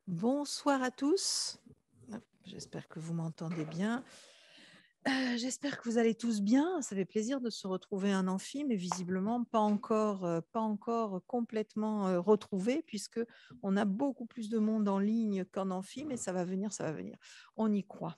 Bonsoir à tous. J'espère que vous m'entendez bien. J'espère que vous allez tous bien. Ça fait plaisir de se retrouver un amphi, mais visiblement pas encore complètement retrouvé, puisque on a beaucoup plus de monde en ligne qu'en amphi, mais ça va venir, ça va venir. On y croit.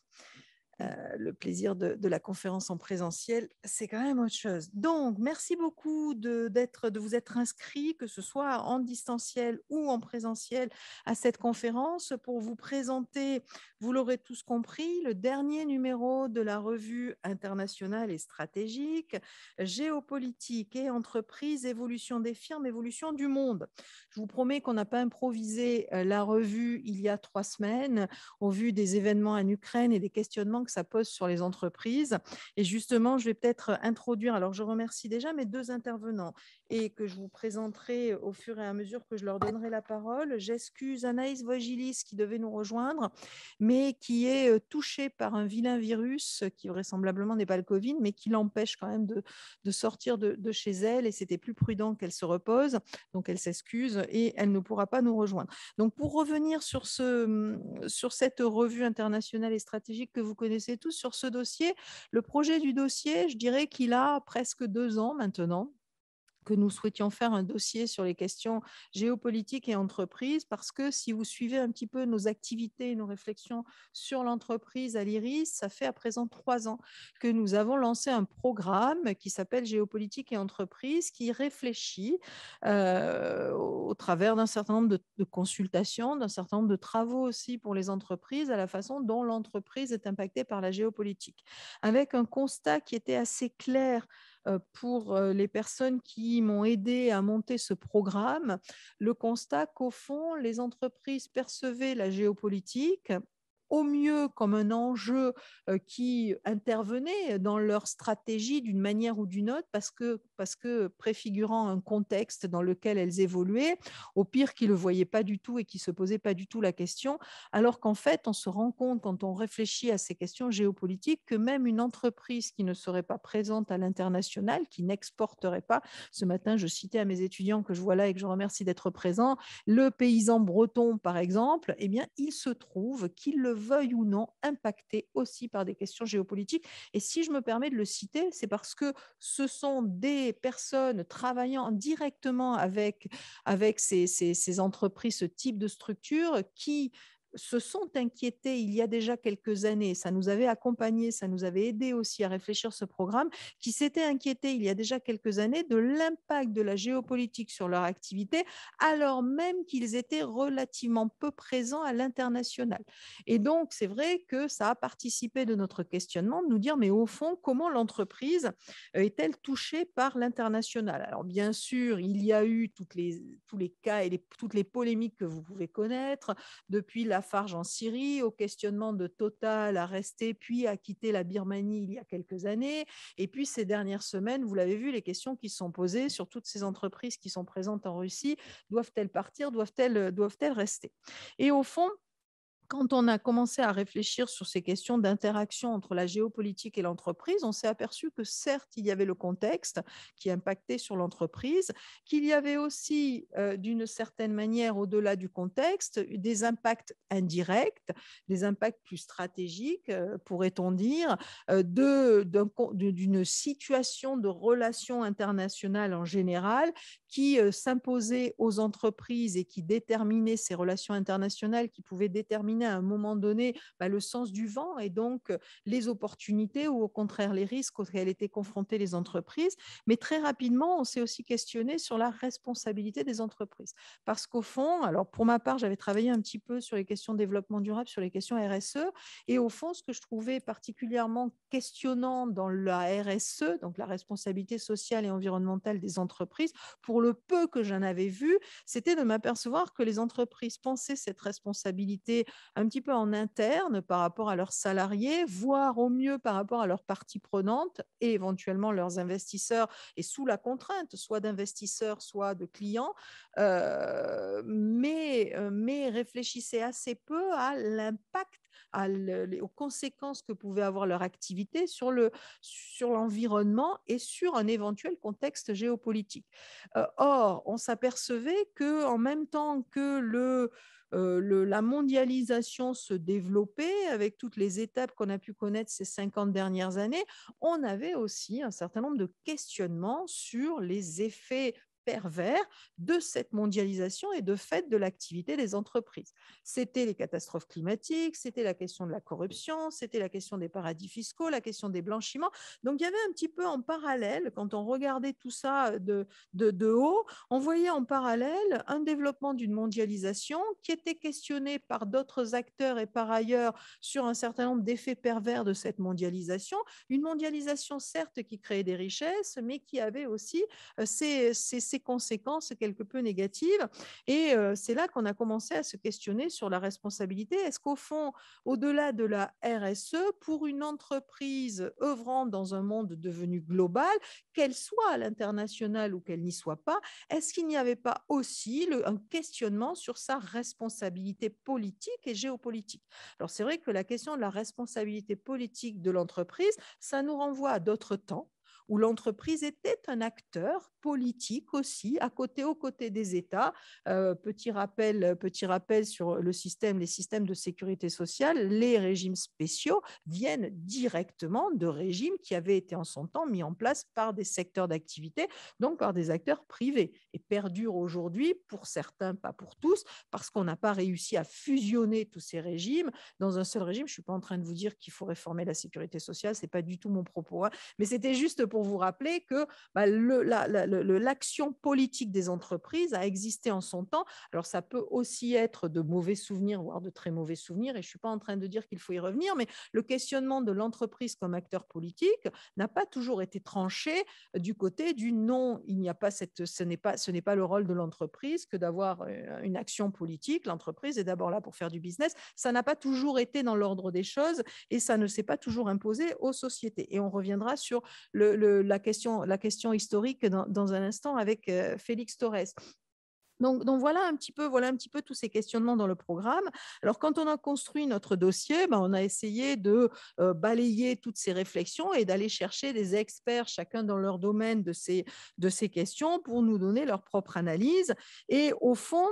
Le plaisir de la conférence en présentiel, c'est quand même autre chose. Donc, merci beaucoup de vous être inscrits, que ce soit en distanciel ou en présentiel, à cette conférence pour vous présenter, vous l'aurez tous compris, le dernier numéro de la revue internationale et stratégique, Géopolitique et entreprise, évolution des firmes, évolution du monde. Je vous promets qu'on n'a pas improvisé la revue il y a 3 semaines au vu des événements en Ukraine et des questionnements que ça pose sur les entreprises. Et justement, je vais peut-être introduire, alors je remercie déjà mes 2 intervenants et que je vous présenterai au fur et à mesure que je leur donnerai la parole. J'excuse Anaïs Vogilis qui devait nous rejoindre, mais qui est touchée par un vilain virus qui vraisemblablement n'est pas le Covid, mais qui l'empêche quand même de sortir de chez elle, et c'était plus prudent qu'elle se repose. Donc elle s'excuse et elle ne pourra pas nous rejoindre. Donc pour revenir sur cette revue internationale et stratégique que vous connaissez tous, sur ce dossier, le projet du dossier, je dirais qu'il a presque 2 ans maintenant que nous souhaitions faire un dossier sur les questions géopolitiques et entreprises, parce que si vous suivez un petit peu nos activités et nos réflexions sur l'entreprise à l'IRIS, ça fait à présent 3 ans que nous avons lancé un programme qui s'appelle Géopolitique et entreprises, qui réfléchit au travers d'un certain nombre de consultations, d'un certain nombre de travaux aussi pour les entreprises, à la façon dont l'entreprise est impactée par la géopolitique, avec un constat qui était assez clair pour les personnes qui m'ont aidé à monter ce programme, le constat qu'au fond, les entreprises percevaient la géopolitique au mieux comme un enjeu qui intervenait dans leur stratégie d'une manière ou d'une autre, parce que préfigurant un contexte dans lequel elles évoluaient, au pire qui ne le voyaient pas du tout et qui ne se posaient pas du tout la question, alors qu'en fait, on se rend compte quand on réfléchit à ces questions géopolitiques que même une entreprise qui ne serait pas présente à l'international, qui n'exporterait pas, ce matin je citais à mes étudiants que je vois là et que je remercie d'être présents, le paysan breton par exemple, eh bien il se trouve qu'il le veuille ou non, impacté aussi par des questions géopolitiques. Et si je me permets de le citer, c'est parce que ce sont des personnes travaillant directement avec ces entreprises, ce type de structure, qui se sont inquiétés il y a déjà quelques années, ça nous avait accompagnés, ça nous avait aidé aussi à réfléchir ce programme, qui s'étaient inquiétés il y a déjà quelques années de l'impact de la géopolitique sur leur activité, alors même qu'ils étaient relativement peu présents à l'international. Et donc, c'est vrai que ça a participé de notre questionnement, de nous dire, mais au fond, comment l'entreprise est-elle touchée par l'international? Alors, bien sûr, il y a eu tous les cas et toutes les polémiques que vous pouvez connaître, depuis Lafarge en Syrie, au questionnement de Total à rester puis à quitter la Birmanie il y a quelques années. Et puis ces dernières semaines, vous l'avez vu, les questions qui se sont posées sur toutes ces entreprises qui sont présentes en Russie. Doivent-elles partir? Doivent-elles rester? Et au fond, quand on a commencé à réfléchir sur ces questions d'interaction entre la géopolitique et l'entreprise, on s'est aperçu que certes, il y avait le contexte qui impactait sur l'entreprise, qu'il y avait aussi, d'une certaine manière, au-delà du contexte, des impacts indirects, des impacts plus stratégiques, pourrait-on dire, d'une situation de relations internationales en général qui s'imposait aux entreprises et qui déterminait ces relations internationales, qui pouvaient déterminer à un moment donné le sens du vent et donc les opportunités ou au contraire les risques auxquels étaient confrontées les entreprises. Mais très rapidement, on s'est aussi questionné sur la responsabilité des entreprises. Parce qu'au fond, alors pour ma part, j'avais travaillé un petit peu sur les questions de développement durable, sur les questions RSE, et au fond, ce que je trouvais particulièrement questionnant dans la RSE, donc la responsabilité sociale et environnementale des entreprises, pour le peu que j'en avais vu, c'était de m'apercevoir que les entreprises pensaient cette responsabilité un petit peu en interne par rapport à leurs salariés, voire au mieux par rapport à leurs parties prenantes et éventuellement leurs investisseurs, et sous la contrainte soit d'investisseurs, soit de clients, mais réfléchissaient assez peu à l'impact, aux conséquences que pouvait avoir leur activité sur l'environnement et sur un éventuel contexte géopolitique. Or, on s'apercevait qu'en même temps que la mondialisation se développait avec toutes les étapes qu'on a pu connaître ces 50 dernières années, on avait aussi un certain nombre de questionnements sur les effets pervers de cette mondialisation et de fait de l'activité des entreprises. C'était les catastrophes climatiques, c'était la question de la corruption, c'était la question des paradis fiscaux, la question des blanchiments. Donc, il y avait un petit peu en parallèle, quand on regardait tout ça de haut, on voyait en parallèle un développement d'une mondialisation qui était questionnée par d'autres acteurs et par ailleurs sur un certain nombre d'effets pervers de cette mondialisation. Une mondialisation, certes, qui créait des richesses, mais qui avait aussi ses conséquences quelque peu négatives. Et c'est là qu'on a commencé à se questionner sur la responsabilité. Est-ce qu'au fond, au-delà de la RSE, pour une entreprise œuvrant dans un monde devenu global, qu'elle soit à l'international ou qu'elle n'y soit pas, est-ce qu'il n'y avait pas aussi un questionnement sur sa responsabilité politique et géopolitique? Alors c'est vrai que la question de la responsabilité politique de l'entreprise, ça nous renvoie à d'autres temps où l'entreprise était un acteur politique aussi, aux côtés des États. Petit rappel sur les systèmes de sécurité sociale, les régimes spéciaux viennent directement de régimes qui avaient été en son temps mis en place par des secteurs d'activité, donc par des acteurs privés, et perdurent aujourd'hui, pour certains, pas pour tous, parce qu'on n'a pas réussi à fusionner tous ces régimes dans un seul régime. Je ne suis pas en train de vous dire qu'il faut réformer la sécurité sociale, ce n'est pas du tout mon propos, hein, mais c'était juste pour vous rappeler que l'action politique des entreprises a existé en son temps. Alors, ça peut aussi être de mauvais souvenirs, voire de très mauvais souvenirs, et je ne suis pas en train de dire qu'il faut y revenir, mais le questionnement de l'entreprise comme acteur politique n'a pas toujours été tranché du côté du non. Il n'y a pas ce n'est pas le rôle de l'entreprise que d'avoir une action politique. L'entreprise est d'abord là pour faire du business. Ça n'a pas toujours été dans l'ordre des choses et ça ne s'est pas toujours imposé aux sociétés. Et on reviendra sur la question historique dans un instant avec Félix Torres. Donc voilà un petit peu tous ces questionnements dans le programme. Alors, quand on a construit notre dossier, on a essayé de balayer toutes ces réflexions et d'aller chercher des experts, chacun dans leur domaine de ces questions, pour nous donner leur propre analyse. Et au fond,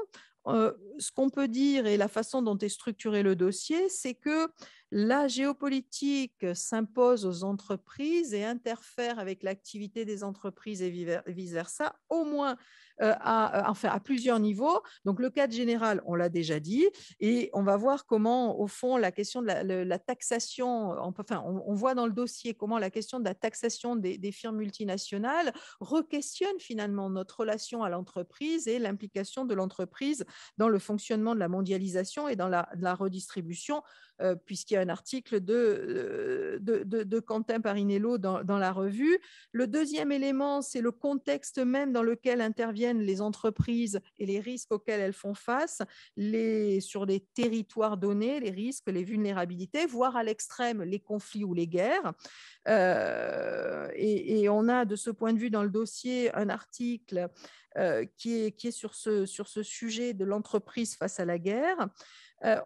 ce qu'on peut dire et la façon dont est structuré le dossier, c'est que la géopolitique s'impose aux entreprises et interfère avec l'activité des entreprises et vice-versa, au moins à plusieurs niveaux. Donc, le cadre général, on l'a déjà dit, et on va voir comment, au fond, la question de la taxation, on voit dans le dossier comment la question de la taxation des firmes multinationales re-questionne finalement notre relation à l'entreprise et l'implication de l'entreprise dans le fonctionnement de la mondialisation et dans la redistribution, puisqu'il y a un article de Quentin Parinello dans la revue. Le deuxième élément, c'est le contexte même dans lequel interviennent les entreprises et les risques auxquels elles font face, sur les territoires donnés, les risques, les vulnérabilités, voire à l'extrême les conflits ou les guerres. Et on a de ce point de vue dans le dossier un article qui est sur ce sujet de l'entreprise face à la guerre.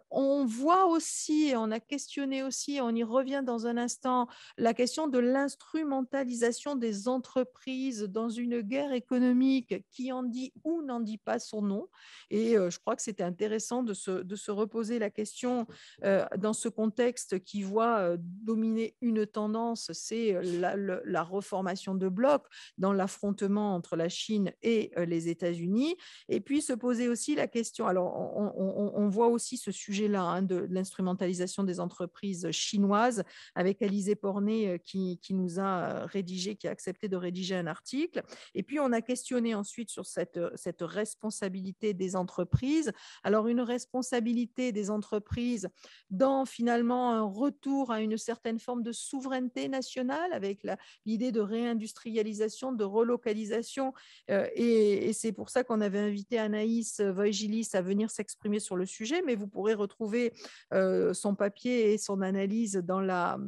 On voit aussi, on a questionné aussi, on y revient dans un instant, la question de l'instrumentalisation des entreprises dans une guerre économique qui en dit ou n'en dit pas son nom. Et je crois que c'était intéressant de se reposer la question dans ce contexte qui voit dominer une tendance, c'est la reformation de blocs dans l'affrontement entre la Chine et les États-Unis. Et puis se poser aussi la question, alors on voit aussi ce sujet-là, hein, de l'instrumentalisation des entreprises chinoises, avec Alizé Porné qui nous a rédigé, qui a accepté de rédiger un article. Et puis on a questionné ensuite sur cette responsabilité des entreprises. Alors une responsabilité des entreprises dans finalement un retour à une certaine forme de souveraineté nationale, avec l'idée de réindustrialisation, de relocalisation. Et c'est pour ça qu'on avait invité Anaïs Voigilis à venir s'exprimer sur le sujet, mais vous pourrez retrouver son papier et son analyse dans la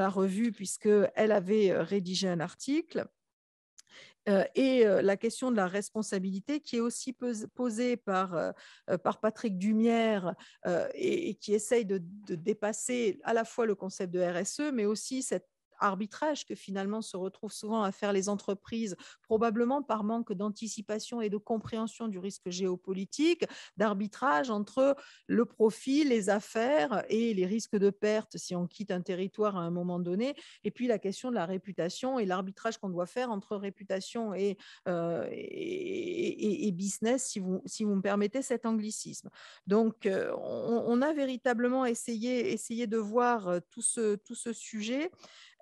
revue, puisqu'elle avait rédigé un article. La question de la responsabilité qui est aussi posée par Patrick Dumière et qui essaye de dépasser à la fois le concept de RSE, mais aussi cet arbitrage que finalement se retrouvent souvent à faire les entreprises, probablement par manque d'anticipation et de compréhension du risque géopolitique, d'arbitrage entre le profit, les affaires et les risques de perte si on quitte un territoire à un moment donné, et puis la question de la réputation et l'arbitrage qu'on doit faire entre réputation et business, si vous me permettez cet anglicisme. Donc, on a véritablement essayé de voir tout ce sujet.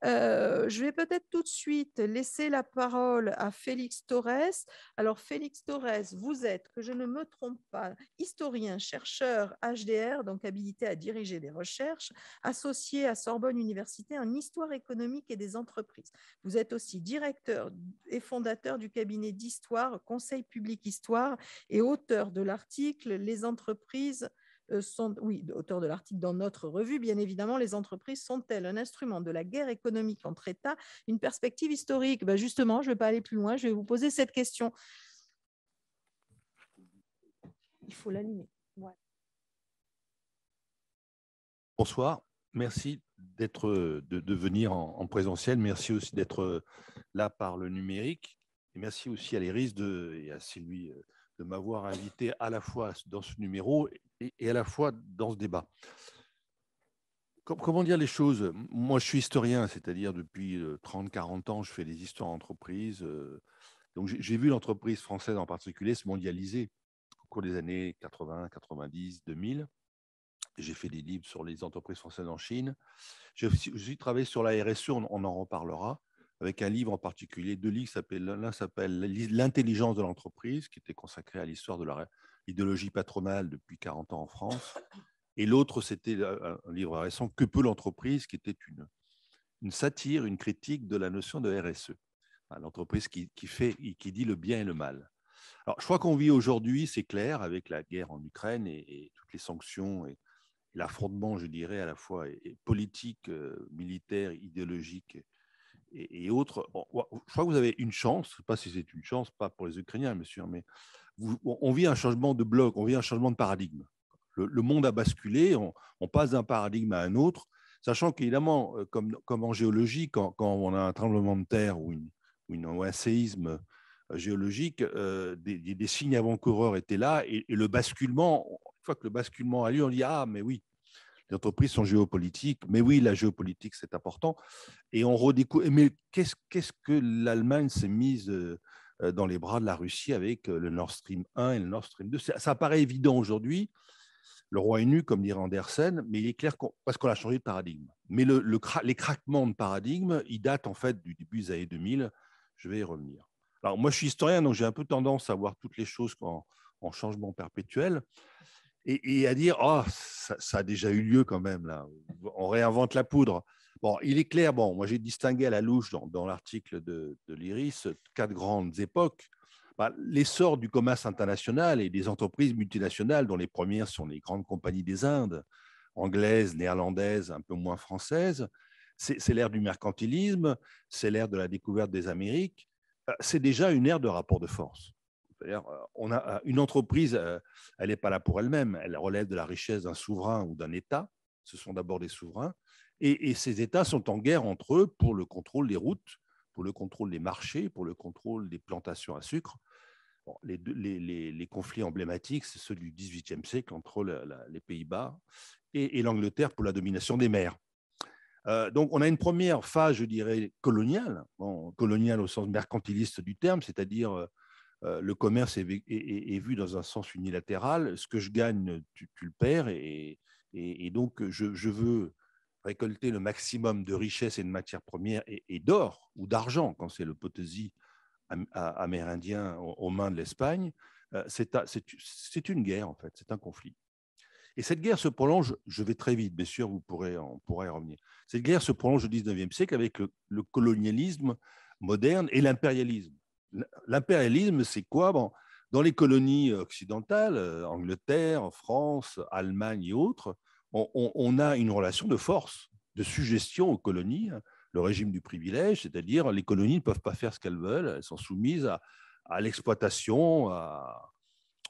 Je vais peut-être tout de suite laisser la parole à Félix Torres. Alors, Félix Torres, vous êtes, que je ne me trompe pas, historien, chercheur HDR, donc habilité à diriger des recherches, associé à Sorbonne Université en histoire économique et des entreprises. Vous êtes aussi directeur et fondateur du cabinet d'histoire, Conseil public histoire, et auteur de l'article Les entreprises auteur de l'article dans notre revue, bien évidemment, les entreprises sont-elles un instrument de la guerre économique entre États, une perspective historique? Justement, je ne vais pas aller plus loin, je vais vous poser cette question. Il faut l'allumer. Ouais. Bonsoir, merci de venir en présentiel, merci aussi d'être là par le numérique, et merci aussi à l'Iris et à Sylvie de m'avoir invité à la fois dans ce numéro et à la fois dans ce débat. Comment dire les choses? Moi, je suis historien, c'est-à-dire depuis 30-40 ans, je fais des histoires d'entreprise. Donc, j'ai vu l'entreprise française en particulier se mondialiser au cours des années 80, 90, 2000. J'ai fait des livres sur les entreprises françaises en Chine. J'ai aussi travaillé sur la RSE, on en reparlera, avec un livre en particulier, deux livres. L'un s'appelle L'intelligence de l'entreprise, qui était consacré à l'histoire de l'idéologie patronale depuis 40 ans en France. Et l'autre, c'était un livre récent, Que peut l'entreprise, qui était une satire, une critique de la notion de RSE. L'entreprise qui dit le bien et le mal. Alors, je crois qu'on vit aujourd'hui, c'est clair, avec la guerre en Ukraine et toutes les sanctions et l'affrontement, je dirais, à la fois politique, militaire, idéologique et autres. Bon, je crois que vous avez une chance, je ne sais pas si c'est une chance, pas pour les Ukrainiens, bien sûr, mais on vit un changement de bloc, on vit un changement de paradigme. Le monde a basculé, on passe d'un paradigme à un autre, sachant qu'évidemment, comme en géologie, quand on a un tremblement de terre ou un séisme géologique, des signes avant-coureurs étaient là, et le basculement, une fois que le basculement a lieu, on dit « Ah, mais oui, les entreprises sont géopolitiques, mais oui, la géopolitique, c'est important. » Et on redécouvre, mais qu'est-ce que l'Allemagne s'est mise dans les bras de la Russie avec le Nord Stream 1 et le Nord Stream 2? Ça paraît évident aujourd'hui, le roi est nu, comme dirait Andersen, mais il est clair parce qu'on a changé de paradigme. Mais les craquements de paradigme, ils datent en fait du début des années 2000. Je vais y revenir. Alors, moi, je suis historien, donc j'ai un peu tendance à voir toutes les choses en changement perpétuel et à dire, oh, ça a déjà eu lieu quand même, là. On réinvente la poudre. Bon, il est clair, moi j'ai distingué à la louche dans l'article de l'Iris 4 grandes époques. L'essor du commerce international et des entreprises multinationales, dont les premières sont les grandes compagnies des Indes, anglaises, néerlandaises, un peu moins françaises, c'est l'ère du mercantilisme, c'est l'ère de la découverte des Amériques, c'est déjà une ère de rapport de force. C'est-à-dire, on a une entreprise, elle n'est pas là pour elle-même, elle relève de la richesse d'un souverain ou d'un État, ce sont d'abord des souverains, et ces États sont en guerre entre eux pour le contrôle des routes, pour le contrôle des marchés, pour le contrôle des plantations à sucre. Bon, les conflits emblématiques, c'est ceux du XVIIIe siècle entre les Pays-Bas et l'Angleterre pour la domination des mers. Donc, on a une première phase, je dirais, coloniale, coloniale au sens mercantiliste du terme, c'est-à-dire le commerce est vu dans un sens unilatéral. Ce que je gagne, tu le perds, et donc je veux récolter le maximum de richesses et de matières premières et d'or ou d'argent, quand c'est le potosi amérindien aux mains de l'Espagne. C'est une guerre, en fait, c'est un conflit. Et cette guerre se prolonge, je vais très vite, bien sûr, on pourra y revenir. Cette guerre se prolonge au XIXe siècle avec le colonialisme moderne et l'impérialisme. L'impérialisme, c'est quoi? Dans les colonies occidentales, Angleterre, France, Allemagne et autres, on a une relation de force, de suggestion aux colonies. le régime du privilège, c'est-à-dire les colonies ne peuvent pas faire ce qu'elles veulent, elles sont soumises à l'exploitation,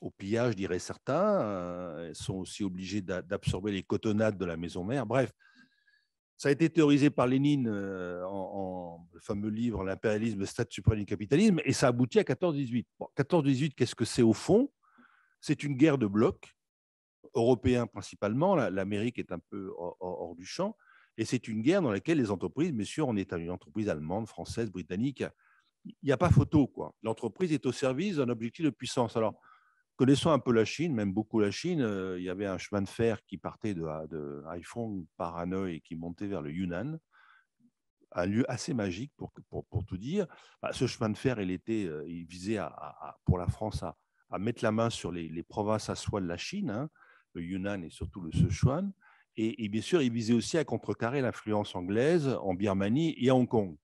au pillage, diraient certains. Elles sont aussi obligées d'absorber les cotonnades de la maison mère. Bref, ça a été théorisé par Lénine en le fameux livre L'impérialisme, le stade suprême du capitalisme, et ça aboutit à 14-18. Bon, 14-18, qu'est-ce que c'est au fond? C'est une guerre de blocs, européens principalement. L'Amérique est un peu hors du champ. Et c'est une guerre dans laquelle les entreprises, bien sûr, on est une entreprise allemande, française, britannique, il n'y a pas photo, quoi. L'entreprise est au service d'un objectif de puissance. Alors, connaissant un peu la Chine, même beaucoup la Chine, il y avait un chemin de fer qui partait de Haiphong par Hanoï et qui montait vers le Yunnan, un lieu assez magique pour tout dire. Ce chemin de fer, il visait pour la France à mettre la main sur les provinces à soie de la Chine, hein, le Yunnan et surtout le Sichuan. Et bien sûr, il visait aussi à contrecarrer l'influence anglaise en Birmanie et à Hong Kong.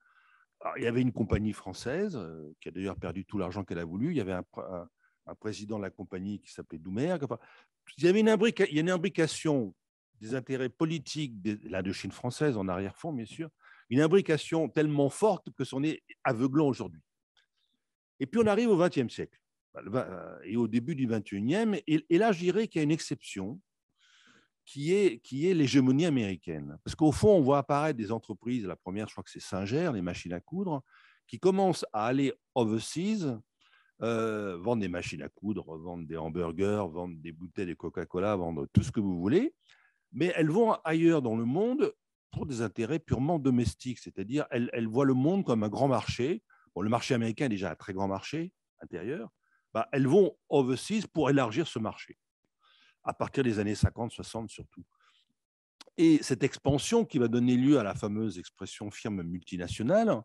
Alors, il y avait une compagnie française qui a d'ailleurs perdu tout l'argent qu'elle a voulu. Il y avait un président de la compagnie qui s'appelait Doumergue. Enfin, il y avait une imbrication des intérêts politiques de l'Indochine française en arrière-fond, bien sûr, une imbrication tellement forte que c'en est aveuglant aujourd'hui. Et puis on arrive au XXe siècle et au début du XXIe, et là je dirais qu'il y a une exception qui est l'hégémonie américaine. Parce qu'au fond, on voit apparaître des entreprises, la première, je crois que c'est Singer, les machines à coudre, qui commencent à aller overseas, vendre des machines à coudre, vendre des hamburgers, vendre des bouteilles de Coca-Cola, vendre tout ce que vous voulez, mais elles vont ailleurs dans le monde pour des intérêts purement domestiques, c'est-à-dire elles voient le monde comme un grand marché. Bon, le marché américain est déjà un très grand marché intérieur. Elles vont overseas pour élargir ce marché, à partir des années 50, 60 surtout. Et cette expansion qui va donner lieu à la fameuse expression firme multinationale,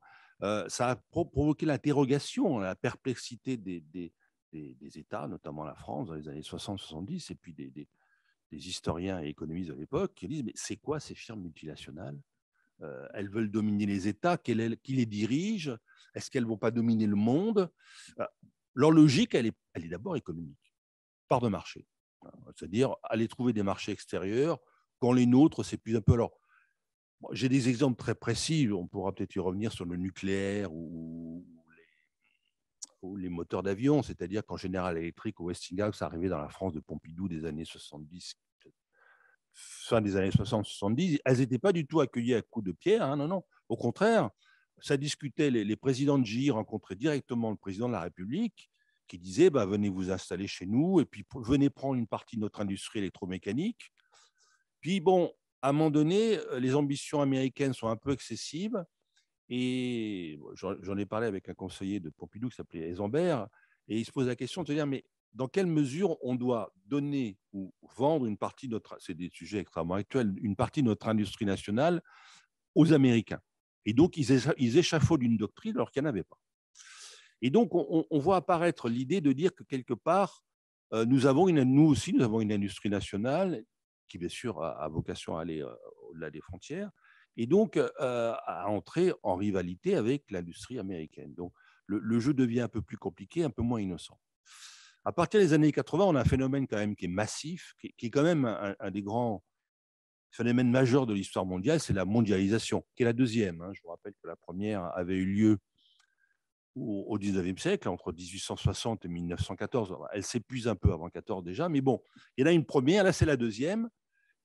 ça a provoqué l'interrogation, la perplexité des États, notamment la France, dans les années 60-70, et puis des historiens et économistes de l'époque qui disent, mais c'est quoi ces firmes multinationales? Elles veulent dominer les États, qui les dirige? Est-ce qu'elles ne vont pas dominer le monde? Leur logique, elle est d'abord économique, part de marché. C'est-à-dire aller trouver des marchés extérieurs quand les nôtres s'épuisent un peu. Alors, j'ai des exemples très précis, on pourra peut-être y revenir sur le nucléaire ou les moteurs d'avion, c'est-à-dire qu'en General Electric ou Westinghouse, ça arrivait dans la France de Pompidou des années 70, fin des années 60-70, elles n'étaient pas du tout accueillies à coups de pierre, hein, non, non. Au contraire, ça discutait, les présidents de GE rencontraient directement le président de la République qui disait venez vous installer chez nous et puis venez prendre une partie de notre industrie électromécanique. Puis bon, à un moment donné, les ambitions américaines sont un peu excessives et j'en ai parlé avec un conseiller de Pompidou qui s'appelait Eisenberg et il se pose la question de se dire mais dans quelle mesure on doit donner ou vendre une partie de notre, c'est des sujets extrêmement actuels, une partie de notre industrie nationale aux Américains. Et donc, ils échafaudent une doctrine alors qu'il n'y en avait pas. Et donc, on voit apparaître l'idée de dire que quelque part, nous aussi, nous avons une industrie nationale qui, bien sûr, a vocation à aller au-delà des frontières, et donc à entrer en rivalité avec l'industrie américaine. Donc, le jeu devient un peu plus compliqué, un peu moins innocent. À partir des années 80, on a un phénomène quand même qui est massif, qui est quand même un des grands phénomènes majeurs de l'histoire mondiale, c'est la mondialisation, qui est la deuxième. Je vous rappelle que la première avait eu lieu au 19e siècle, entre 1860 et 1914. Elle s'épuise un peu avant 14 déjà, mais bon, il y en a une première, là c'est la deuxième,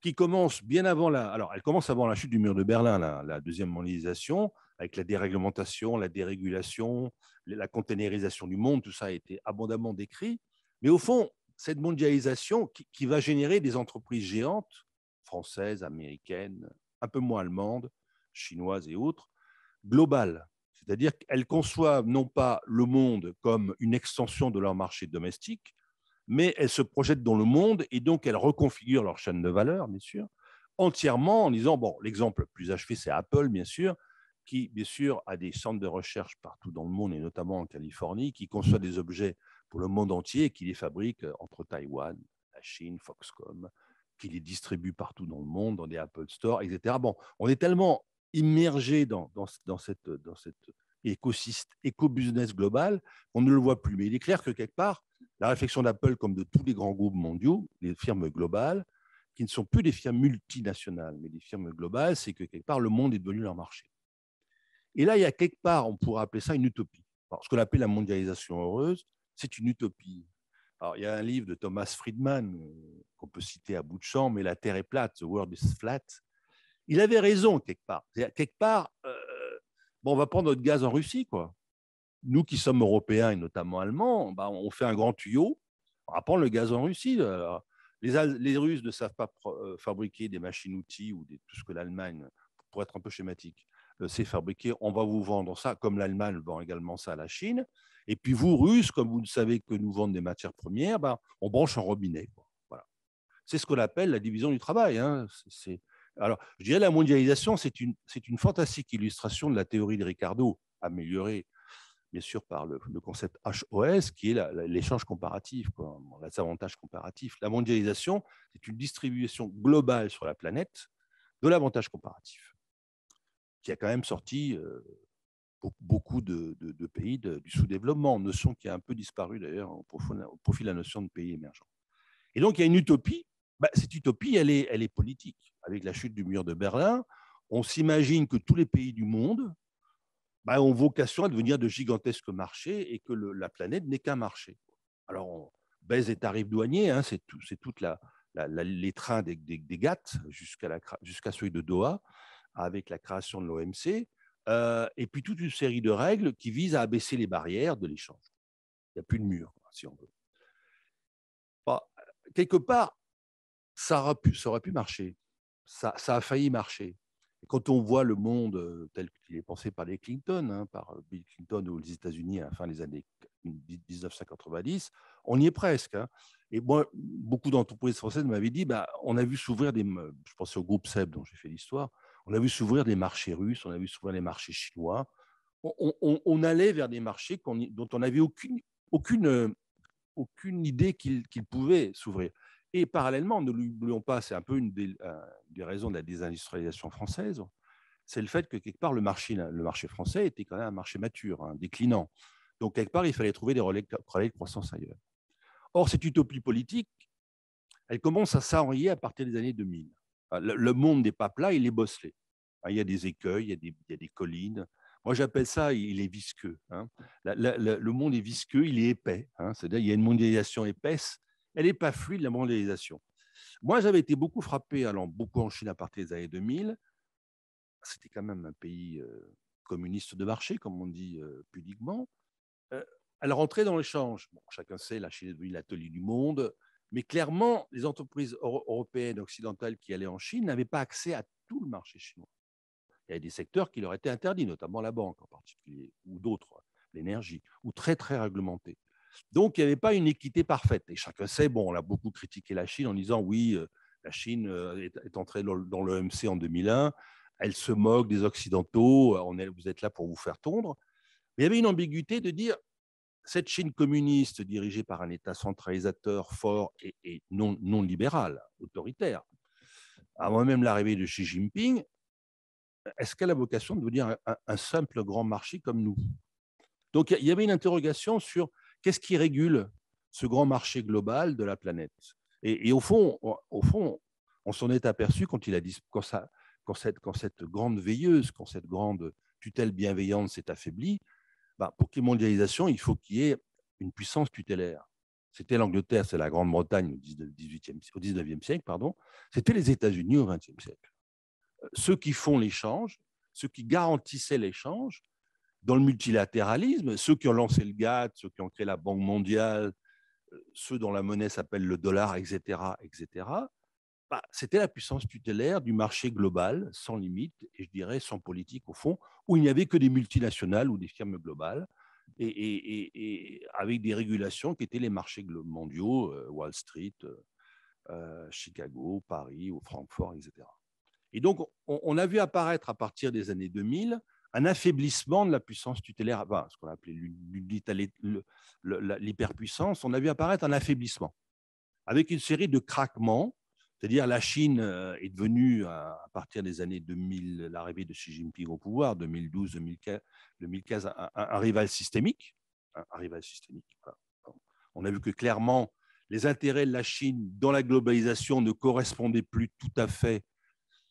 qui commence bien avant alors elle commence avant la chute du mur de Berlin, la deuxième mondialisation, avec la déréglementation, la dérégulation, la containerisation du monde, tout ça a été abondamment décrit. Mais au fond, cette mondialisation qui va générer des entreprises géantes, françaises, américaines, un peu moins allemandes, chinoises et autres, globales. C'est-à-dire qu'elles conçoivent non pas le monde comme une extension de leur marché domestique, mais elles se projettent dans le monde et donc elles reconfigurent leur chaîne de valeur, bien sûr, entièrement en disant, bon, l'exemple le plus achevé, c'est Apple, bien sûr, qui, bien sûr, a des centres de recherche partout dans le monde et notamment en Californie, qui conçoit des objets pour le monde entier et qui les fabrique entre Taïwan, la Chine, Foxconn, qui les distribue partout dans le monde, dans des Apple Store, etc. Bon, on est tellement immergé dans cette éco-business global qu'on ne le voit plus. Mais il est clair que quelque part, la réflexion d'Apple, comme de tous les grands groupes mondiaux, les firmes globales, qui ne sont plus des firmes multinationales, mais des firmes globales, c'est que quelque part, le monde est devenu leur marché. Et là, il y a quelque part, on pourrait appeler ça une utopie. Alors, ce qu'on appelle la mondialisation heureuse, c'est une utopie. Alors, il y a un livre de Thomas Friedman qu'on peut citer à bout de champ, mais La Terre est plate, The World is Flat. Il avait raison quelque part. Quelque part, bon, on va prendre notre gaz en Russie, quoi. Nous qui sommes européens et notamment allemands, bah, on fait un grand tuyau, on va prendre le gaz en Russie. Alors, les Russes ne savent pas fabriquer des machines-outils ou tout ce que l'Allemagne, pour être un peu schématique, sait fabriquer. On va vous vendre ça, comme l'Allemagne vend également ça à la Chine. Et puis vous, Russes, comme vous ne savez que nous vendons des matières premières, bah, on branche en robinet, quoi. Voilà. C'est ce qu'on appelle la division du travail. Hein. Alors, je dirais la mondialisation, c'est une fantastique illustration de la théorie de Ricardo, améliorée bien sûr par le concept HOS, qui est l'échange comparatif, quoi, les avantages comparatifs. La mondialisation, c'est une distribution globale sur la planète de l'avantage comparatif, qui a quand même sorti beaucoup de pays du sous-développement, notion qui a un peu disparu d'ailleurs au profit de la notion de pays émergents. Et donc, il y a une utopie. Bah, cette utopie, elle est politique. Avec la chute du mur de Berlin, on s'imagine que tous les pays du monde ont vocation à devenir de gigantesques marchés et que la planète n'est qu'un marché. Alors, on baisse les tarifs douaniers, hein, c'est toute les trains des GATT jusqu'à celui de Doha, avec la création de l'OMC, et puis toute une série de règles qui visent à abaisser les barrières de l'échange. Il n'y a plus de mur, si on veut. Bah, quelque part, ça aurait pu marcher. Ça a failli marcher. Et quand on voit le monde tel qu'il est pensé par les Clinton, hein, par Bill Clinton aux États-Unis à la fin des années 1990, on y est presque. Hein. Et moi, beaucoup d'entreprises françaises m'avaient dit, on a vu s'ouvrir je pensais au groupe SEB dont j'ai fait l'histoire, on a vu s'ouvrir des marchés russes, on a vu s'ouvrir des marchés chinois. On allait vers des marchés dont on n'avait aucune idée qu'ils pouvaient s'ouvrir. Et parallèlement, ne l'oublions pas, c'est un peu une des raisons de la désindustrialisation française, c'est le fait que quelque part, le marché français était quand même un marché mature, hein, déclinant. Donc, quelque part, il fallait trouver des relais de croissance ailleurs. Or, cette utopie politique, elle commence à s'enrayer à partir des années 2000. Le monde n'est pas plat, il est bosselé. Il y a des écueils, il y a des collines. Moi, j'appelle ça, il est visqueux. Hein. Le monde est visqueux, il est épais. Hein. C'est-à-dire, il y a une mondialisation épaisse. Elle n'est pas fluide, la mondialisation. Moi, j'avais été beaucoup frappé, allant beaucoup en Chine à partir des années 2000. C'était quand même un pays communiste de marché, comme on dit pudiquement. Elle rentrait dans l'échange. Bon, chacun sait, la Chine est devenue l'atelier du monde. Mais clairement, les entreprises européennes, occidentales qui allaient en Chine n'avaient pas accès à tout le marché chinois. Il y avait des secteurs qui leur étaient interdits, notamment la banque en particulier, ou d'autres, l'énergie, ou très, très réglementés. Donc, il n'y avait pas une équité parfaite. Et chacun sait, bon, on a beaucoup critiqué la Chine en disant, oui, la Chine est entrée dans l'OMC en 2001, elle se moque des Occidentaux, vous êtes là pour vous faire tondre. Mais il y avait une ambiguïté de dire, cette Chine communiste dirigée par un État centralisateur fort et non libéral, autoritaire, avant même l'arrivée de Xi Jinping, est-ce qu'elle a vocation de devenir un simple grand marché comme nous? Donc, il y avait une interrogation sur qu'est-ce qui régule ce grand marché global de la planète. Et au fond, on s'en est aperçu quand cette grande veilleuse, quand cette grande tutelle bienveillante s'est affaiblie. Pour qu'il y ait mondialisation, il faut qu'il y ait une puissance tutélaire. C'était l'Angleterre, c'est la Grande-Bretagne au 19e siècle, pardon. C'était les États-Unis au 20e siècle. Ceux qui font l'échange, ceux qui garantissaient l'échange, dans le multilatéralisme, ceux qui ont lancé le GATT, ceux qui ont créé la Banque mondiale, ceux dont la monnaie s'appelle le dollar, etc., c'était la puissance tutélaire du marché global, sans limite, et je dirais sans politique au fond, où il n'y avait que des multinationales ou des firmes globales, et avec des régulations qui étaient les marchés mondiaux, Wall Street, Chicago, Paris ou Francfort, etc. Et donc, on a vu apparaître à partir des années 2000 un affaiblissement de la puissance tutélaire, ce qu'on appelait l'hyperpuissance. On a vu apparaître un affaiblissement avec une série de craquements, c'est-à-dire la Chine est devenue, à partir des années 2000, l'arrivée de Xi Jinping au pouvoir, 2012-2015, un rival systémique. Un rival systémique. Voilà. On a vu que clairement, les intérêts de la Chine dans la globalisation ne correspondaient plus tout à fait.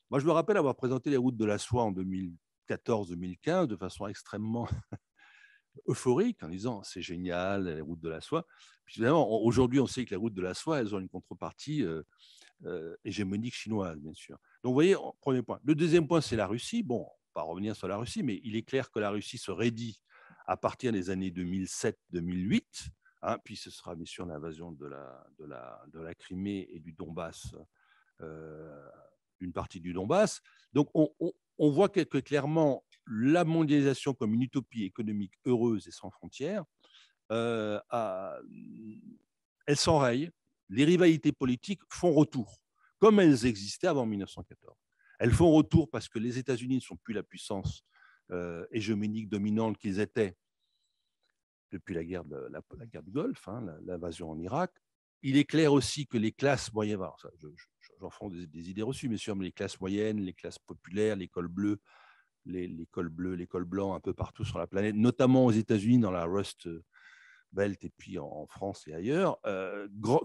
Moi, je me rappelle avoir présenté les routes de la soie en 2000 2014-2015 de façon extrêmement euphorique en disant c'est génial, les routes de la soie. Puis finalement, aujourd'hui, on sait que les routes de la soie, elles ont une contrepartie hégémonique chinoise, bien sûr. Donc, vous voyez, premier point. Le deuxième point, c'est la Russie. Bon, on va pas revenir sur la Russie, mais il est clair que la Russie se raidit à partir des années 2007-2008. Hein, puis ce sera bien sûr l'invasion de la Crimée et du Donbass, une partie du Donbass. Donc, on voit que clairement la mondialisation comme une utopie économique heureuse et sans frontières, elle s'enraye. Les rivalités politiques font retour, comme elles existaient avant 1914. Elles font retour parce que les États-Unis ne sont plus la puissance hégémonique dominante qu'ils étaient depuis la guerre du Golfe, hein, l'invasion en Irak. Il est clair aussi que les classes moyennes, j'en fais des idées reçues, bien sûr, mais les classes moyennes, les classes populaires, les cols bleus, les cols bleus, les cols blancs, un peu partout sur la planète, notamment aux États-Unis, dans la Rust Belt et puis en France et ailleurs,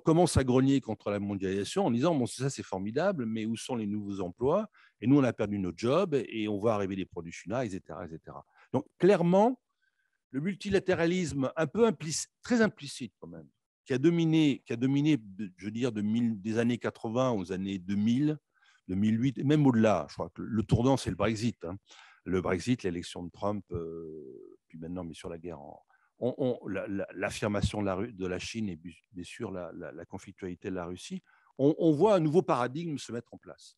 commencent à grogner contre la mondialisation en disant bon, ça c'est formidable, mais où sont les nouveaux emplois? Et nous, on a perdu nos jobs et on va arriver des produits chinois, etc., etc. Donc, clairement, le multilatéralisme un peu très implicite quand même, qui a dominé, je veux dire, des années 80 aux années 2000, 2008, et même au-delà. Je crois que le tournant, c'est le Brexit. Hein. Le Brexit, l'élection de Trump, puis maintenant, mais sur la guerre, l'affirmation de la Chine et bien sûr la conflictualité de la Russie, on voit un nouveau paradigme se mettre en place,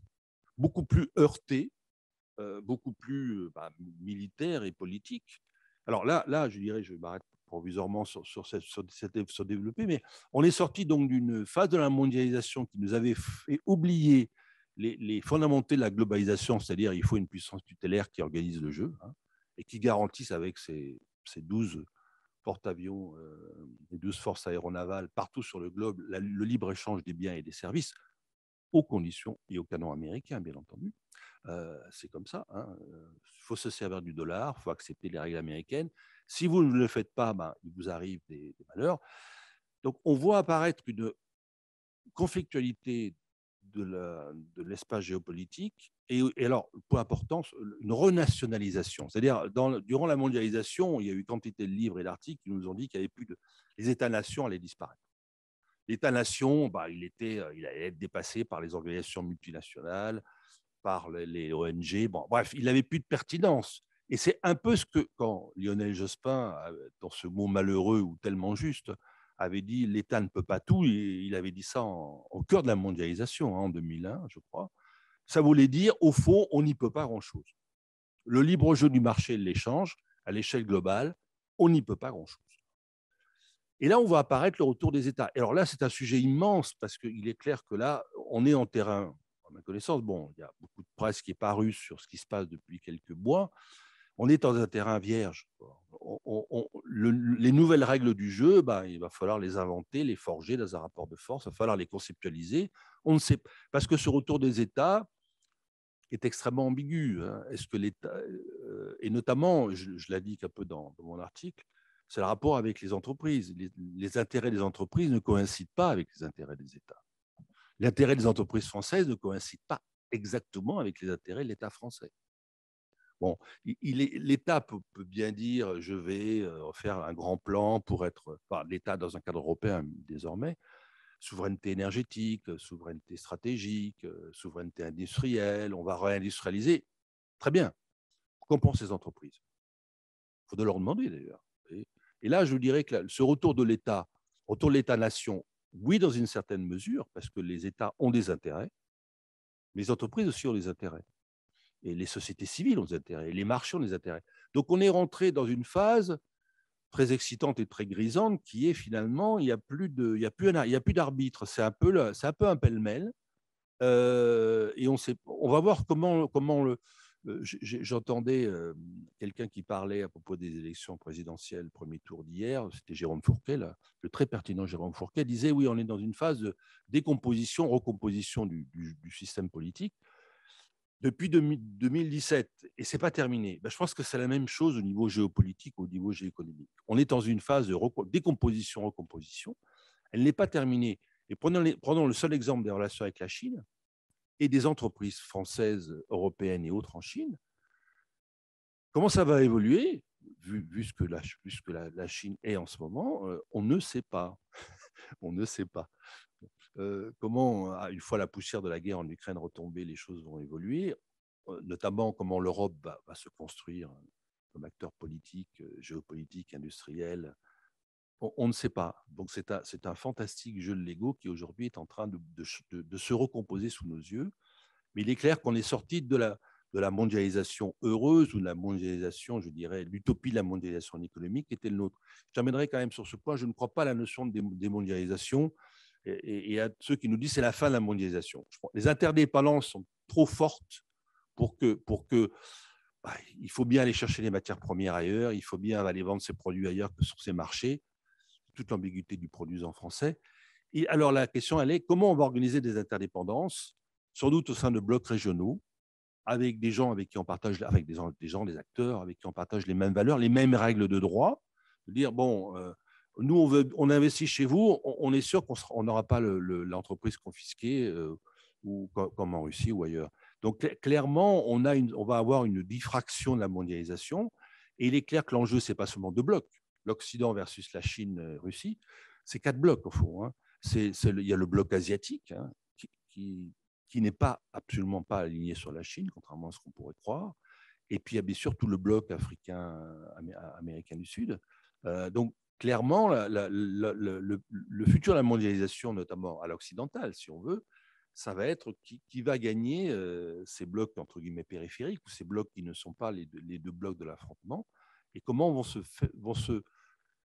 beaucoup plus heurté, beaucoup plus militaire et politique. Alors là, je dirais, je m'arrête provisoirement sur développer, mais on est sorti donc d'une phase de la mondialisation qui nous avait fait oublier les fondamentaux de la globalisation, c'est-à-dire il faut une puissance tutélaire qui organise le jeu, hein, et qui garantisse avec ses 12 porte-avions, les 12 forces aéronavales partout sur le globe, le libre-échange des biens et des services, aux conditions et au canon américain, bien entendu. C'est comme ça. Il faut se servir du dollar, il faut accepter les règles américaines. Si vous ne le faites pas, il vous arrive des malheurs. Donc, on voit apparaître une conflictualité de l'espace géopolitique et alors, point important, une renationalisation. C'est-à-dire, durant la mondialisation, il y a eu quantité de livres et d'articles qui nous ont dit qu'il n'y avait plus les États-nations allaient disparaître. L'État-nation, il allait être dépassé par les organisations multinationales, par les ONG. Bon, bref, il n'avait plus de pertinence. Et c'est un peu ce que, quand Lionel Jospin, dans ce mot malheureux ou tellement juste, avait dit l'État ne peut pas tout, et il avait dit ça au cœur de la mondialisation, hein, en 2001, je crois. Ça voulait dire, au fond, on n'y peut pas grand-chose. Le libre jeu du marché et de l'échange, à l'échelle globale, on n'y peut pas grand-chose. Et là, on va apparaître le retour des États. Et alors là, c'est un sujet immense parce qu'il est clair que là, on est en terrain, à ma connaissance, bon, il y a beaucoup de presse qui est parue sur ce qui se passe depuis quelques mois. On est dans un terrain vierge. Les nouvelles règles du jeu, il va falloir les inventer, les forger dans un rapport de force, il va falloir les conceptualiser. On ne sait, parce que ce retour des États est extrêmement ambigu. Hein. Est-ce que l'État, et notamment, je l'indique un peu dans mon article, c'est le rapport avec les entreprises. Les intérêts des entreprises ne coïncident pas avec les intérêts des États. L'intérêt des entreprises françaises ne coïncide pas exactement avec les intérêts de l'État français. Bon, l'État peut bien dire je vais faire un grand plan pour être, l'État dans un cadre européen désormais, souveraineté énergétique, souveraineté stratégique, souveraineté industrielle, on va réindustrialiser. Très bien. Qu'en pensent ces entreprises? Il faut de leur demander d'ailleurs. Et là, je vous dirais que ce retour de l'État-nation, oui, dans une certaine mesure, parce que les États ont des intérêts, mais les entreprises aussi ont des intérêts. Et les sociétés civiles ont des intérêts, et les marchés ont des intérêts. Donc, on est rentré dans une phase très excitante et très grisante qui est finalement, il n'y a plus d'arbitre. C'est un peu un pêle-mêle. Et on va voir comment j'entendais quelqu'un qui parlait à propos des élections présidentielles, premier tour d'hier, c'était Jérôme Fourquet, là, le très pertinent Jérôme Fourquet, disait oui, on est dans une phase de décomposition, recomposition du système politique depuis 2017, et ce n'est pas terminé. Je pense que c'est la même chose au niveau géopolitique, au niveau géoéconomique. On est dans une phase de décomposition, recomposition. Elle n'est pas terminée. Et prenons le seul exemple des relations avec la Chine et des entreprises françaises, européennes et autres en Chine. Comment ça va évoluer, vu ce que la Chine est en ce moment, on ne sait pas. On ne sait pas. Comment, une fois la poussière de la guerre en Ukraine retombée, les choses vont évoluer, notamment comment l'Europe va se construire comme acteur politique, géopolitique, industriel. On ne sait pas. Donc c'est un fantastique jeu de Lego qui aujourd'hui est en train de se recomposer sous nos yeux. Mais il est clair qu'on est sorti de la mondialisation heureuse ou de la mondialisation, je dirais, l'utopie de la mondialisation économique qui était le nôtre. Je terminerai quand même sur ce point. Je ne crois pas à la notion de démondialisation et à ceux qui nous disent que c'est la fin de la mondialisation. Les interdépendances sont trop fortes pour que il faut bien aller chercher les matières premières ailleurs, il faut bien aller vendre ses produits ailleurs que sur ces marchés, toute l'ambiguïté du produit en français. Et alors la question, elle est comment on va organiser des interdépendances, sans doute au sein de blocs régionaux, avec des gens avec qui on partage, avec des acteurs avec qui on partage les mêmes valeurs, les mêmes règles de droit, de dire bon, nous on investit chez vous, on est sûr qu'on n'aura pas l'entreprise confisquée ou comme en Russie ou ailleurs. Donc clairement, on va avoir une diffraction de la mondialisation, et il est clair que l'enjeu c'est pas seulement deux blocs, l'Occident versus la Chine, Russie, c'est 4 blocs au fond. Hein. Il y a le bloc asiatique hein, qui n'est pas absolument pas aligné sur la Chine, contrairement à ce qu'on pourrait croire. Et puis, il y a bien sûr tout le bloc africain, américain du Sud. Donc, clairement, le futur de la mondialisation, notamment à l'occidental, si on veut, ça va être qui va gagner ces blocs, entre guillemets, périphériques, ou ces blocs qui ne sont pas les deux blocs de l'affrontement, et comment vont se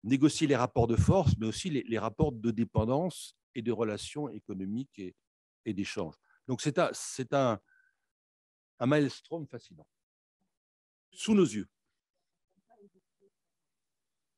négocier les rapports de force, mais aussi les rapports de dépendance et de relations économiques et d'échanges. Donc, c'est un maelstrom fascinant, sous nos yeux.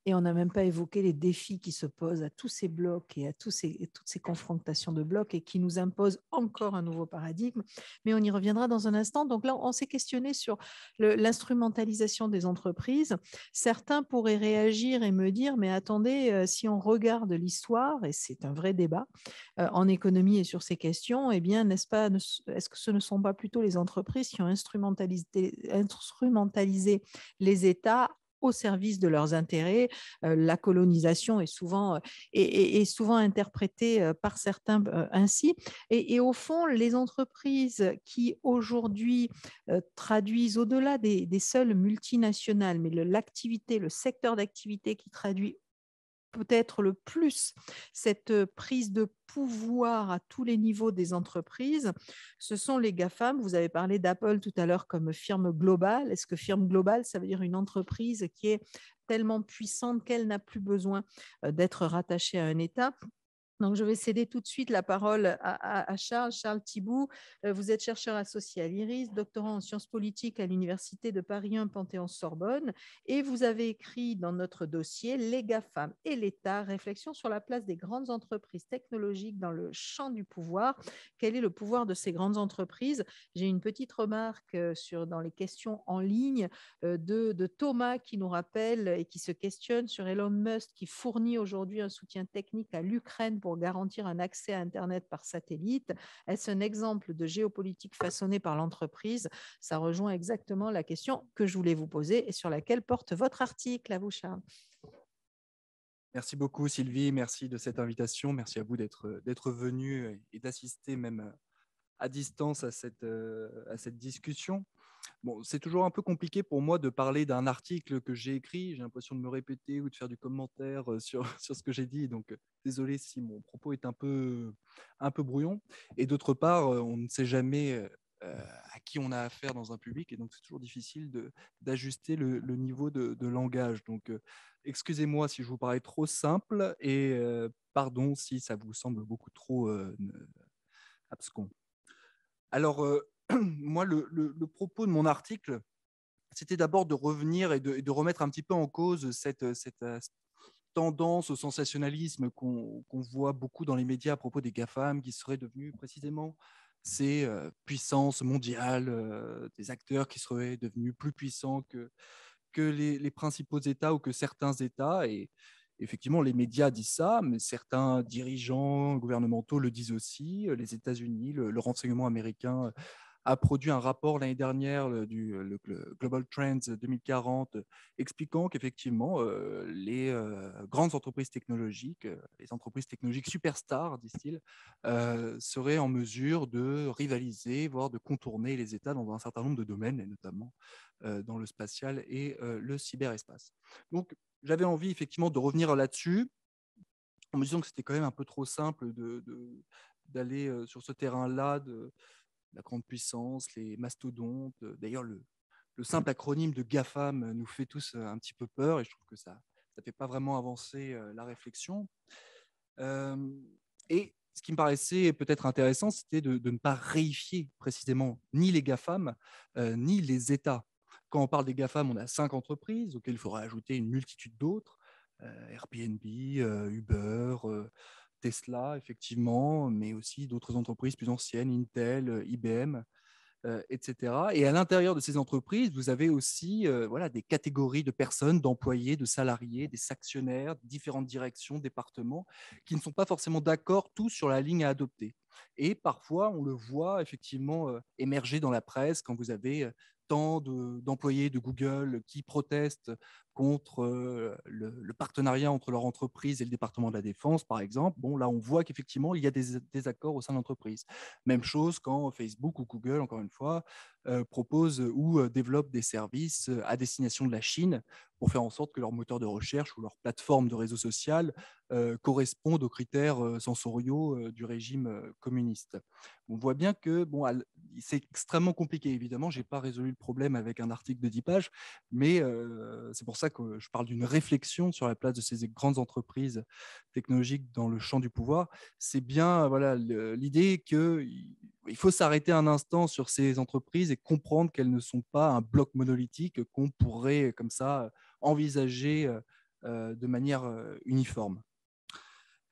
Et on n'a même pas évoqué les défis qui se posent à tous ces blocs et à toutes ces confrontations de blocs et qui nous imposent encore un nouveau paradigme. Mais on y reviendra dans un instant. Donc là, on s'est questionné sur l'instrumentalisation des entreprises. Certains pourraient réagir et me dire, mais attendez, si on regarde l'histoire, et c'est un vrai débat en économie et sur ces questions, eh bien, n'est-ce pas, est-ce que ce ne sont pas plutôt les entreprises qui ont instrumentalisé les États au service de leurs intérêts? La colonisation est souvent interprétée par certains ainsi. Et au fond, les entreprises qui aujourd'hui traduisent au-delà des seules multinationales, mais l'activité, le secteur d'activité qui traduit peut-être le plus cette prise de pouvoir à tous les niveaux des entreprises, ce sont les GAFAM. Vous avez parlé d'Apple tout à l'heure comme firme globale. Est-ce que firme globale, ça veut dire une entreprise qui est tellement puissante qu'elle n'a plus besoin d'être rattachée à un État? Donc, je vais céder tout de suite la parole à Charles Thiboux. Vous êtes chercheur associé à l'IRIS, doctorant en sciences politiques à l'Université de Paris 1 Panthéon-Sorbonne, et vous avez écrit dans notre dossier Les GAFAM et l'État, réflexion sur la place des grandes entreprises technologiques dans le champ du pouvoir. Quel est le pouvoir de ces grandes entreprises? J'ai une petite remarque dans les questions en ligne de Thomas qui nous rappelle et qui se questionne sur Elon Musk qui fournit aujourd'hui un soutien technique à l'Ukraine pour garantir un accès à Internet par satellite. Est-ce un exemple de géopolitique façonnée par l'entreprise? Ça rejoint exactement la question que je voulais vous poser et sur laquelle porte votre article. À vous, Charles. Merci beaucoup, Sylvie. Merci de cette invitation. Merci à vous d'être venu et d'assister même à distance à cette discussion. Bon, c'est toujours un peu compliqué pour moi de parler d'un article que j'ai écrit. J'ai l'impression de me répéter ou de faire du commentaire sur ce que j'ai dit. Donc, désolé si mon propos est un peu brouillon. Et d'autre part, on ne sait jamais à qui on a affaire dans un public. Et donc, c'est toujours difficile d'ajuster le niveau de langage. Donc, excusez-moi si je vous parais trop simple et pardon si ça vous semble beaucoup trop abscon. Alors, moi, le propos de mon article, c'était d'abord de revenir et de remettre un petit peu en cause cette tendance au sensationnalisme qu'on voit beaucoup dans les médias à propos des GAFAM, qui seraient devenus précisément ces puissances mondiales, des acteurs qui seraient devenus plus puissants que les principaux États ou que certains États. Et effectivement, les médias disent ça, mais certains dirigeants gouvernementaux le disent aussi. Les États-Unis, le renseignement américain a produit un rapport l'année dernière, le Global Trends 2040, expliquant qu'effectivement, les grandes entreprises technologiques, les entreprises technologiques superstars, disent-ils, seraient en mesure de rivaliser, voire de contourner les États dans un certain nombre de domaines, et notamment dans le spatial et le cyberespace. Donc, j'avais envie effectivement de revenir là-dessus, en me disant que c'était quand même un peu trop simple d'aller sur ce terrain-là de la grande puissance, les mastodontes. D'ailleurs, le simple acronyme de GAFAM nous fait tous un petit peu peur, et je trouve que ça ne fait pas vraiment avancer la réflexion. Et ce qui me paraissait peut-être intéressant, c'était de ne pas réifier précisément ni les GAFAM, ni les États. Quand on parle des GAFAM, on a 5 entreprises auxquelles il faudrait ajouter une multitude d'autres, Airbnb, Uber, Tesla, effectivement, mais aussi d'autres entreprises plus anciennes, Intel, IBM, etc. Et à l'intérieur de ces entreprises, vous avez aussi voilà, des catégories de personnes, d'employés, de salariés, des actionnaires, différentes directions, départements, qui ne sont pas forcément d'accord tous sur la ligne à adopter. Et parfois, on le voit effectivement émerger dans la presse quand vous avez tant d'employés de Google qui protestent contre le partenariat entre leur entreprise et le département de la Défense, par exemple. Bon, là, on voit qu'effectivement, il y a des accords au sein de l'entreprise. Même chose quand Facebook ou Google, encore une fois, proposent ou développent des services à destination de la Chine pour faire en sorte que leur moteur de recherche ou leur plateforme de réseau social correspondent aux critères sensoriaux du régime communiste. On voit bien que bon, c'est extrêmement compliqué. Évidemment, je n'ai pas résolu le problème avec un article de 10 pages, mais c'est pour ça que je parle d'une réflexion sur la place de ces grandes entreprises technologiques dans le champ du pouvoir. C'est bien voilà, l'idée qu'il faut s'arrêter un instant sur ces entreprises et comprendre qu'elles ne sont pas un bloc monolithique qu'on pourrait comme ça envisager de manière uniforme.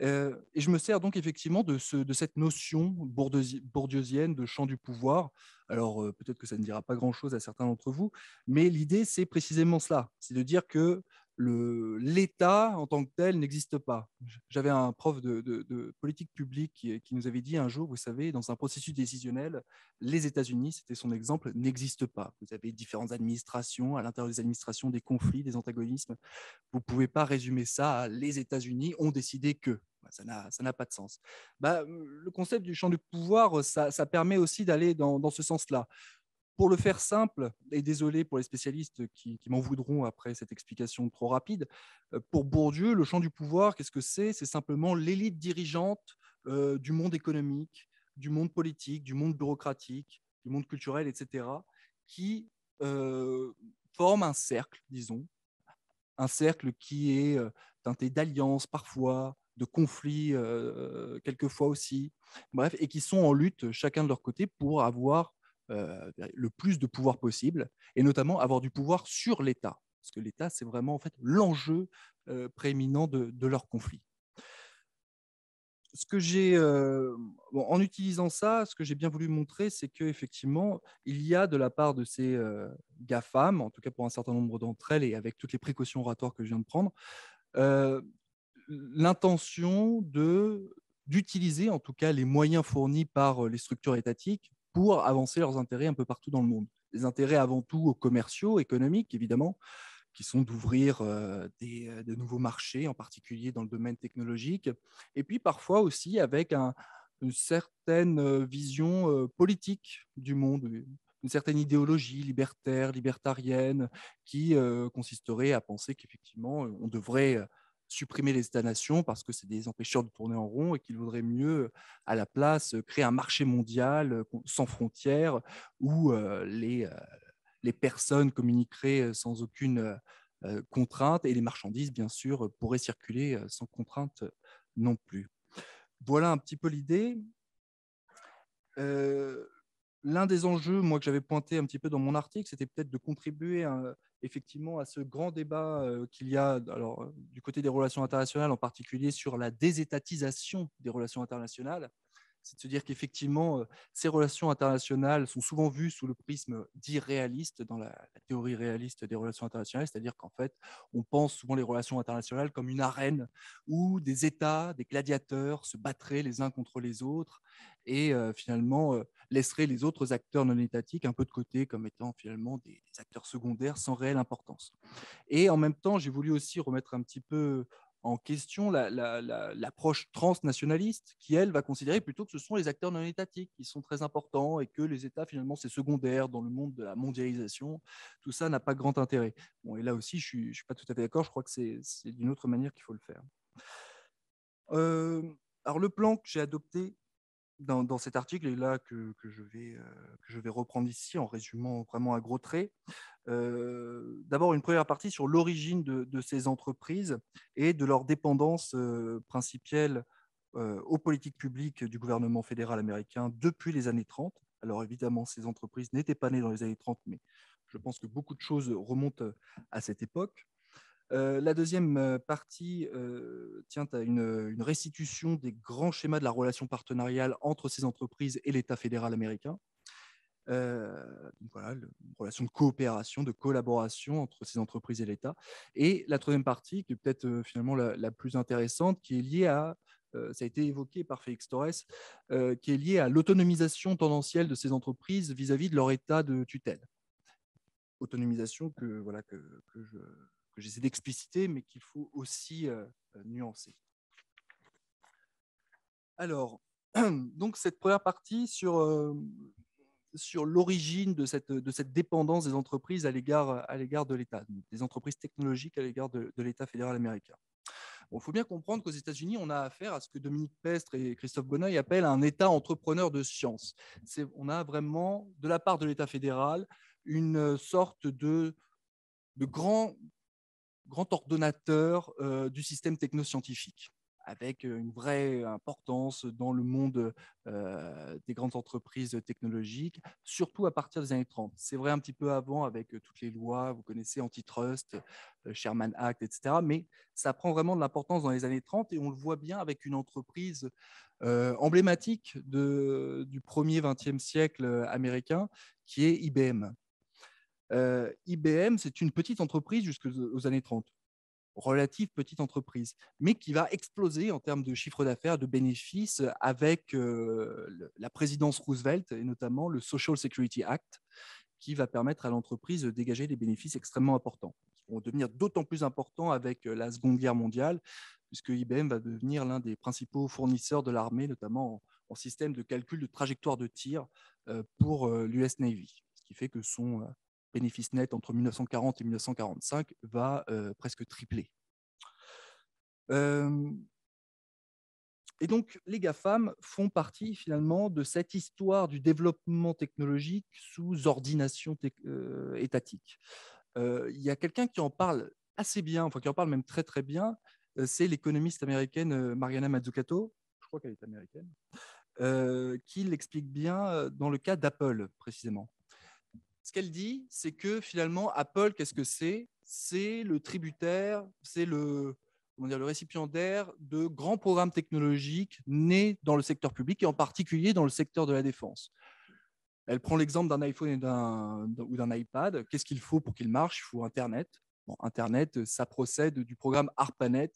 Et je me sers donc effectivement de cette notion bourdieusienne de champ du pouvoir. Alors peut-être que ça ne dira pas grand-chose à certains d'entre vous, mais l'idée c'est précisément cela, c'est de dire que l'État en tant que tel n'existe pas. J'avais un prof de politique publique qui nous avait dit un jour, vous savez, dans un processus décisionnel, les États-Unis, c'était son exemple, n'existent pas. Vous avez différentes administrations, à l'intérieur des administrations, des conflits, des antagonismes. Vous ne pouvez pas résumer ça à les États-Unis ont décidé que. Ça n'a pas de sens. Le concept du champ du pouvoir, ça permet aussi d'aller dans ce sens-là. Pour le faire simple, et désolé pour les spécialistes qui m'en voudront après cette explication trop rapide, pour Bourdieu, le champ du pouvoir, qu'est-ce que c'est? C'est simplement l'élite dirigeante du monde économique, du monde politique, du monde bureaucratique, du monde culturel, etc., qui forme un cercle, disons, un cercle qui est teinté d'alliances parfois, de conflits quelquefois aussi, bref, et qui sont en lutte chacun de leur côté pour avoir le plus de pouvoir possible, et notamment avoir du pouvoir sur l'État, parce que l'État, c'est vraiment en fait l'enjeu prééminent de leur conflit. Ce que j'ai, en utilisant ça, ce que j'ai bien voulu montrer, c'est qu'effectivement, il y a de la part de ces GAFAM, en tout cas pour un certain nombre d'entre elles, et avec toutes les précautions oratoires que je viens de prendre, l'intention d'utiliser en tout cas les moyens fournis par les structures étatiques pour avancer leurs intérêts un peu partout dans le monde. Les intérêts avant tout commerciaux, économiques, évidemment, qui sont d'ouvrir de nouveaux marchés, en particulier dans le domaine technologique, et puis parfois aussi avec une certaine vision politique du monde, une certaine idéologie libertaire, libertarienne, qui consisterait à penser qu'effectivement, on devrait supprimer les États-nations parce que c'est des empêcheurs de tourner en rond et qu'il vaudrait mieux, à la place, créer un marché mondial sans frontières où les personnes communiqueraient sans aucune contrainte et les marchandises, bien sûr, pourraient circuler sans contrainte non plus. Voilà un petit peu l'idée. L'un des enjeux, moi, que j'avais pointé un petit peu dans mon article, c'était peut-être de contribuer effectivement à ce grand débat qu'il y a alors, du côté des relations internationales, en particulier sur la désétatisation des relations internationales. C'est de se dire qu'effectivement, ces relations internationales sont souvent vues sous le prisme dit réaliste, dans la théorie réaliste des relations internationales, c'est-à-dire qu'en fait, on pense souvent les relations internationales comme une arène où des États, des gladiateurs se battraient les uns contre les autres, et finalement laisserait les autres acteurs non étatiques un peu de côté comme étant finalement des acteurs secondaires sans réelle importance. Et en même temps, j'ai voulu aussi remettre un petit peu en question l'approche transnationaliste qui, elle, va considérer plutôt que ce sont les acteurs non étatiques qui sont très importants et que les États, finalement, c'est secondaire dans le monde de la mondialisation. Tout ça n'a pas grand intérêt. Bon, et là aussi, je ne suis pas tout à fait d'accord. Je crois que c'est d'une autre manière qu'il faut le faire. Alors, le plan que j'ai adopté dans cet article, et là que je vais reprendre ici en résumant vraiment à gros traits, d'abord une première partie sur l'origine de ces entreprises et de leur dépendance principielle aux politiques publiques du gouvernement fédéral américain depuis les années 30. Alors évidemment, ces entreprises n'étaient pas nées dans les années 30, mais je pense que beaucoup de choses remontent à cette époque. La deuxième partie tient à une restitution des grands schémas de la relation partenariale entre ces entreprises et l'État fédéral américain. Donc voilà, une relation de coopération, de collaboration entre ces entreprises et l'État. Et la troisième partie, qui est peut-être finalement la plus intéressante, qui est liée à, ça a été évoqué par Félix Torres, qui est liée à l'autonomisation tendancielle de ces entreprises vis-à-vis de leur état de tutelle. Autonomisation que j'essaie d'expliciter, mais qu'il faut aussi nuancer. Alors, donc cette première partie sur l'origine de cette dépendance des entreprises à l'égard de l'État, des entreprises technologiques à l'égard de l'État fédéral américain. Bon, il faut bien comprendre qu'aux États-Unis, on a affaire à ce que Dominique Pestre et Christophe Bonneuil appellent un État entrepreneur de science. On a vraiment, de la part de l'État fédéral, une sorte de grand ordonnateur du système technoscientifique, avec une vraie importance dans le monde des grandes entreprises technologiques, surtout à partir des années 30. C'est vrai un petit peu avant avec toutes les lois, vous connaissez, antitrust, Sherman Act, etc. Mais ça prend vraiment de l'importance dans les années 30 et on le voit bien avec une entreprise emblématique du premier 20e siècle américain, qui est IBM. IBM, c'est une petite entreprise jusqu'aux années 30, relative petite entreprise, mais qui va exploser en termes de chiffre d'affaires, de bénéfices, avec la présidence Roosevelt et notamment le Social Security Act, qui va permettre à l'entreprise de dégager des bénéfices extrêmement importants, qui vont devenir d'autant plus importants avec la Seconde Guerre mondiale, puisque IBM va devenir l'un des principaux fournisseurs de l'armée, notamment en système de calcul de trajectoire de tir pour l'US Navy, ce qui fait que son bénéfice net entre 1940 et 1945 va presque tripler. Et donc, les GAFAM font partie finalement de cette histoire du développement technologique sous ordination étatique. Il y a quelqu'un qui en parle assez bien, enfin qui en parle même très très bien, c'est l'économiste américaine Mariana Mazzucato, je crois qu'elle est américaine, qui l'explique bien dans le cas d'Apple précisément. Ce qu'elle dit, c'est que finalement, Apple, qu'est-ce que c'est ? C'est le tributaire, c'est le récipiendaire de grands programmes technologiques nés dans le secteur public et en particulier dans le secteur de la défense. Elle prend l'exemple d'un iPhone ou d'un iPad. Qu'est-ce qu'il faut pour qu'il marche ? Il faut Internet. Bon, Internet, ça procède du programme ARPANET,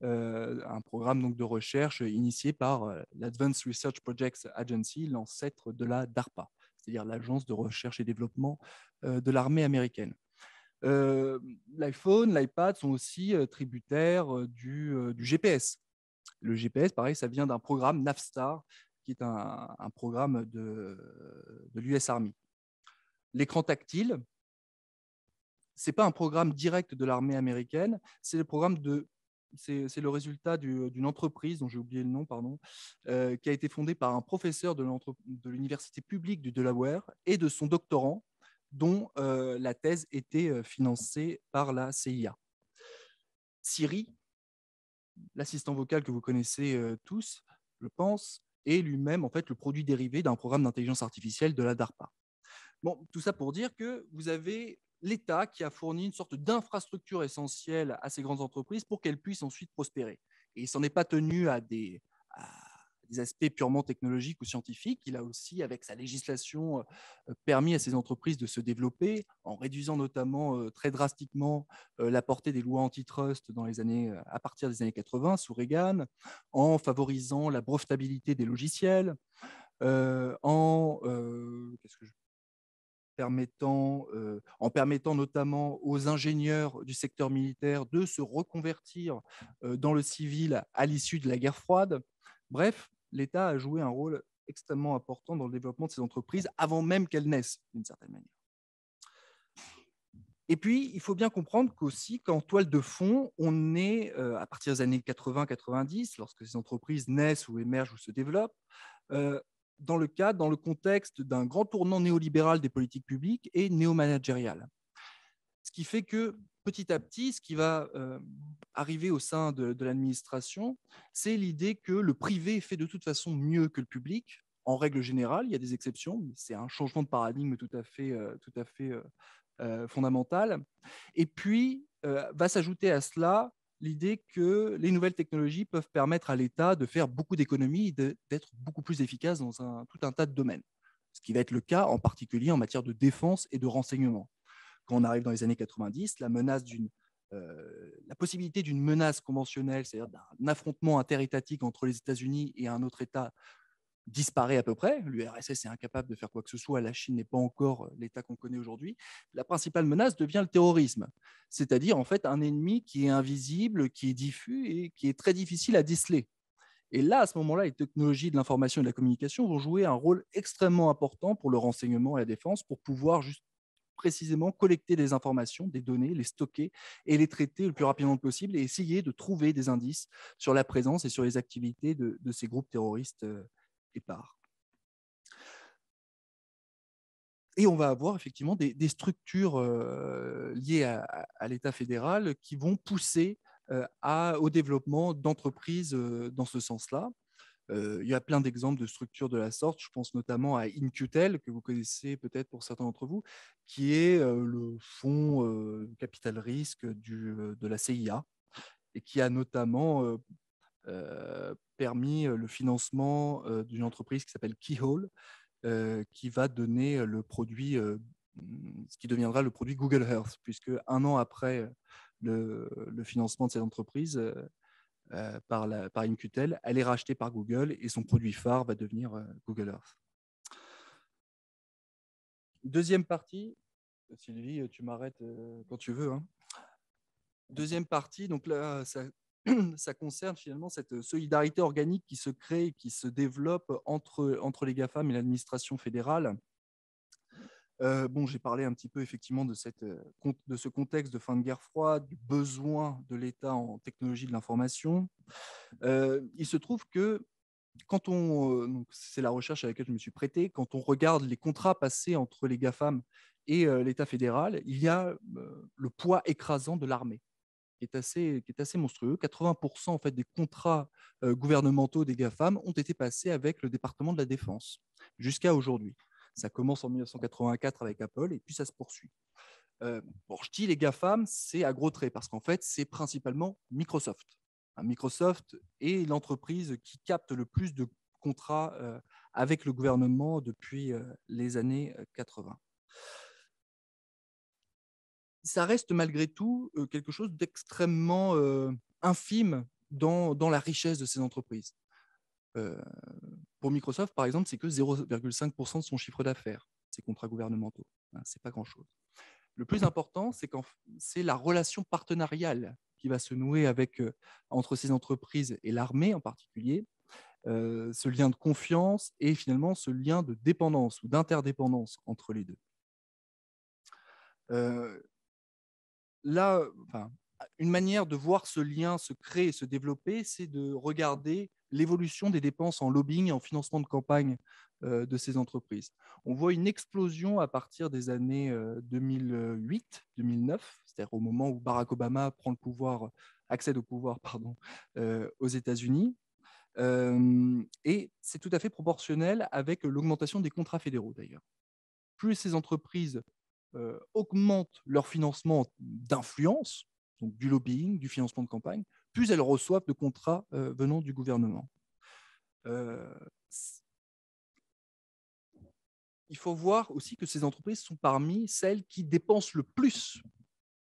un programme donc de recherche initié par l'Advanced Research Projects Agency, l'ancêtre de la DARPA, c'est-à-dire l'agence de recherche et développement de l'armée américaine. L'iPhone, l'iPad sont aussi tributaires du GPS. Le GPS, pareil, ça vient d'un programme Navstar, qui est un programme de l'US Army. L'écran tactile, ce n'est pas un programme direct de l'armée américaine, c'est le résultat d'une entreprise dont j'ai oublié le nom, qui a été fondée par un professeur de l'université publique du Delaware et de son doctorant, dont la thèse était financée par la CIA. Siri, l'assistant vocal que vous connaissez tous, je pense, est lui-même en fait le produit dérivé d'un programme d'intelligence artificielle de la DARPA. Bon, tout ça pour dire que vous avez l'État qui a fourni une sorte d'infrastructure essentielle à ces grandes entreprises pour qu'elles puissent ensuite prospérer. Et il ne s'en est pas tenu à des aspects purement technologiques ou scientifiques. Il a aussi, avec sa législation, permis à ces entreprises de se développer en réduisant notamment très drastiquement la portée des lois antitrust à partir des années 80 sous Reagan, en favorisant la brevetabilité des logiciels, en permettant notamment aux ingénieurs du secteur militaire de se reconvertir dans le civil à l'issue de la guerre froide. Bref, l'État a joué un rôle extrêmement important dans le développement de ces entreprises avant même qu'elles naissent, d'une certaine manière. Et puis, il faut bien comprendre qu'aussi, qu'en toile de fond, on est, à partir des années 80-90, lorsque ces entreprises naissent ou émergent ou se développent, dans le contexte d'un grand tournant néolibéral des politiques publiques et néo-managérial. Ce qui fait que, petit à petit, ce qui va arriver au sein de l'administration, c'est l'idée que le privé fait de toute façon mieux que le public. En règle générale, il y a des exceptions, mais c'est un changement de paradigme tout à fait fondamentale. Et puis, va s'ajouter à cela l'idée que les nouvelles technologies peuvent permettre à l'État de faire beaucoup d'économies et d'être beaucoup plus efficace dans tout un tas de domaines. Ce qui va être le cas en particulier en matière de défense et de renseignement. Quand on arrive dans les années 90, la possibilité d'une menace conventionnelle, c'est-à-dire d'un affrontement interétatique entre les États-Unis et un autre État, disparaît à peu près. L'URSS est incapable de faire quoi que ce soit. La Chine n'est pas encore l'État qu'on connaît aujourd'hui. La principale menace devient le terrorisme, c'est-à-dire en fait un ennemi qui est invisible, qui est diffus et qui est très difficile à déceler. Et là, à ce moment-là, les technologies de l'information et de la communication vont jouer un rôle extrêmement important pour le renseignement et la défense, pour pouvoir juste précisément collecter des informations, des données, les stocker et les traiter le plus rapidement possible et essayer de trouver des indices sur la présence et sur les activités de ces groupes terroristes épars. Et on va avoir effectivement des structures liées à l'État fédéral qui vont pousser au développement d'entreprises dans ce sens-là. Il y a plein d'exemples de structures de la sorte. Je pense notamment à In-Q-Tel, que vous connaissez peut-être pour certains d'entre vous, qui est le fonds capital risque de la CIA et qui a notamment permis le financement d'une entreprise qui s'appelle Keyhole, qui va donner le produit, ce qui deviendra le produit Google Earth, puisque un an après le financement de cette entreprise par In-Q-Tel, elle est rachetée par Google et son produit phare va devenir Google Earth. Deuxième partie, Sylvie, tu m'arrêtes quand tu veux. Hein. Deuxième partie, donc là, ça concerne finalement cette solidarité organique qui se crée, qui se développe entre les GAFAM et l'administration fédérale. J'ai parlé un petit peu effectivement de ce contexte de fin de guerre froide, du besoin de l'État en technologie de l'information. Il se trouve que c'est la recherche à laquelle je me suis prêté, quand on regarde les contrats passés entre les GAFAM et l'État fédéral, il y a le poids écrasant de l'armée, qui est assez monstrueux. 80% en fait, des contrats gouvernementaux des GAFAM ont été passés avec le département de la Défense, jusqu'à aujourd'hui. Ça commence en 1984 avec Apple et puis ça se poursuit. Je dis les GAFAM, c'est à gros traits, parce qu'en fait, c'est principalement Microsoft. Microsoft est l'entreprise qui capte le plus de contrats avec le gouvernement depuis les années 80. Ça reste malgré tout quelque chose d'extrêmement infime dans la richesse de ces entreprises. Pour Microsoft, par exemple, c'est que 0,5% de son chiffre d'affaires, ces contrats gouvernementaux. Ce n'est pas grand-chose. Le plus important, c'est la relation partenariale qui va se nouer entre ces entreprises et l'armée en particulier, ce lien de confiance et finalement ce lien de dépendance ou d'interdépendance entre les deux. Une manière de voir ce lien se créer et se développer, c'est de regarder l'évolution des dépenses en lobbying et en financement de campagne de ces entreprises. On voit une explosion à partir des années 2008-2009, c'est-à-dire au moment où Barack Obama accède au pouvoir aux États-Unis. Et c'est tout à fait proportionnel avec l'augmentation des contrats fédéraux, d'ailleurs. Plus ces entreprises augmentent leur financement d'influence, donc du lobbying, du financement de campagne, plus elles reçoivent de contrats venant du gouvernement. il faut voir aussi que ces entreprises sont parmi celles qui dépensent le plus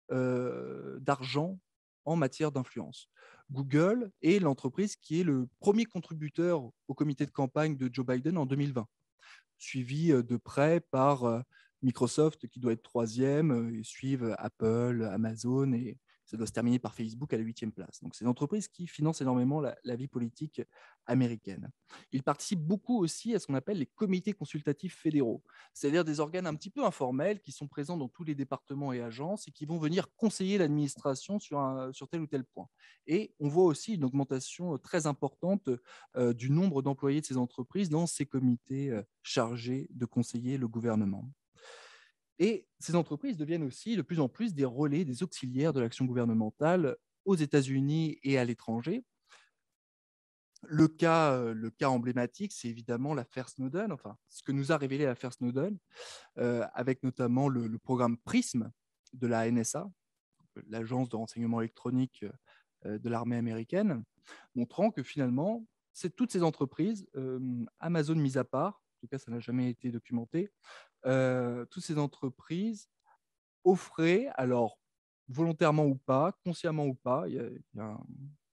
d'argent en matière d'influence. Google est l'entreprise qui est le premier contributeur au comité de campagne de Joe Biden en 2020, suivi de près par Microsoft qui doit être troisième, et suivent Apple, Amazon, et ça doit se terminer par Facebook à la 8e place. Donc, c'est une entreprise qui finance énormément la vie politique américaine. Il participe beaucoup aussi à ce qu'on appelle les comités consultatifs fédéraux, c'est-à-dire des organes un petit peu informels qui sont présents dans tous les départements et agences et qui vont venir conseiller l'administration sur tel ou tel point. Et on voit aussi une augmentation très importante du nombre d'employés de ces entreprises dans ces comités chargés de conseiller le gouvernement. Et ces entreprises deviennent aussi de plus en plus des relais, des auxiliaires de l'action gouvernementale aux États-Unis et à l'étranger. Le cas emblématique, c'est évidemment l'affaire Snowden, enfin, ce que nous a révélé l'affaire Snowden, avec notamment le programme PRISM de la NSA, l'agence de renseignement électronique de l'armée américaine, montrant que finalement, toutes ces entreprises, Amazon mis à part, en tout cas ça n'a jamais été documenté, toutes ces entreprises offraient, alors volontairement ou pas, consciemment ou pas, il y a un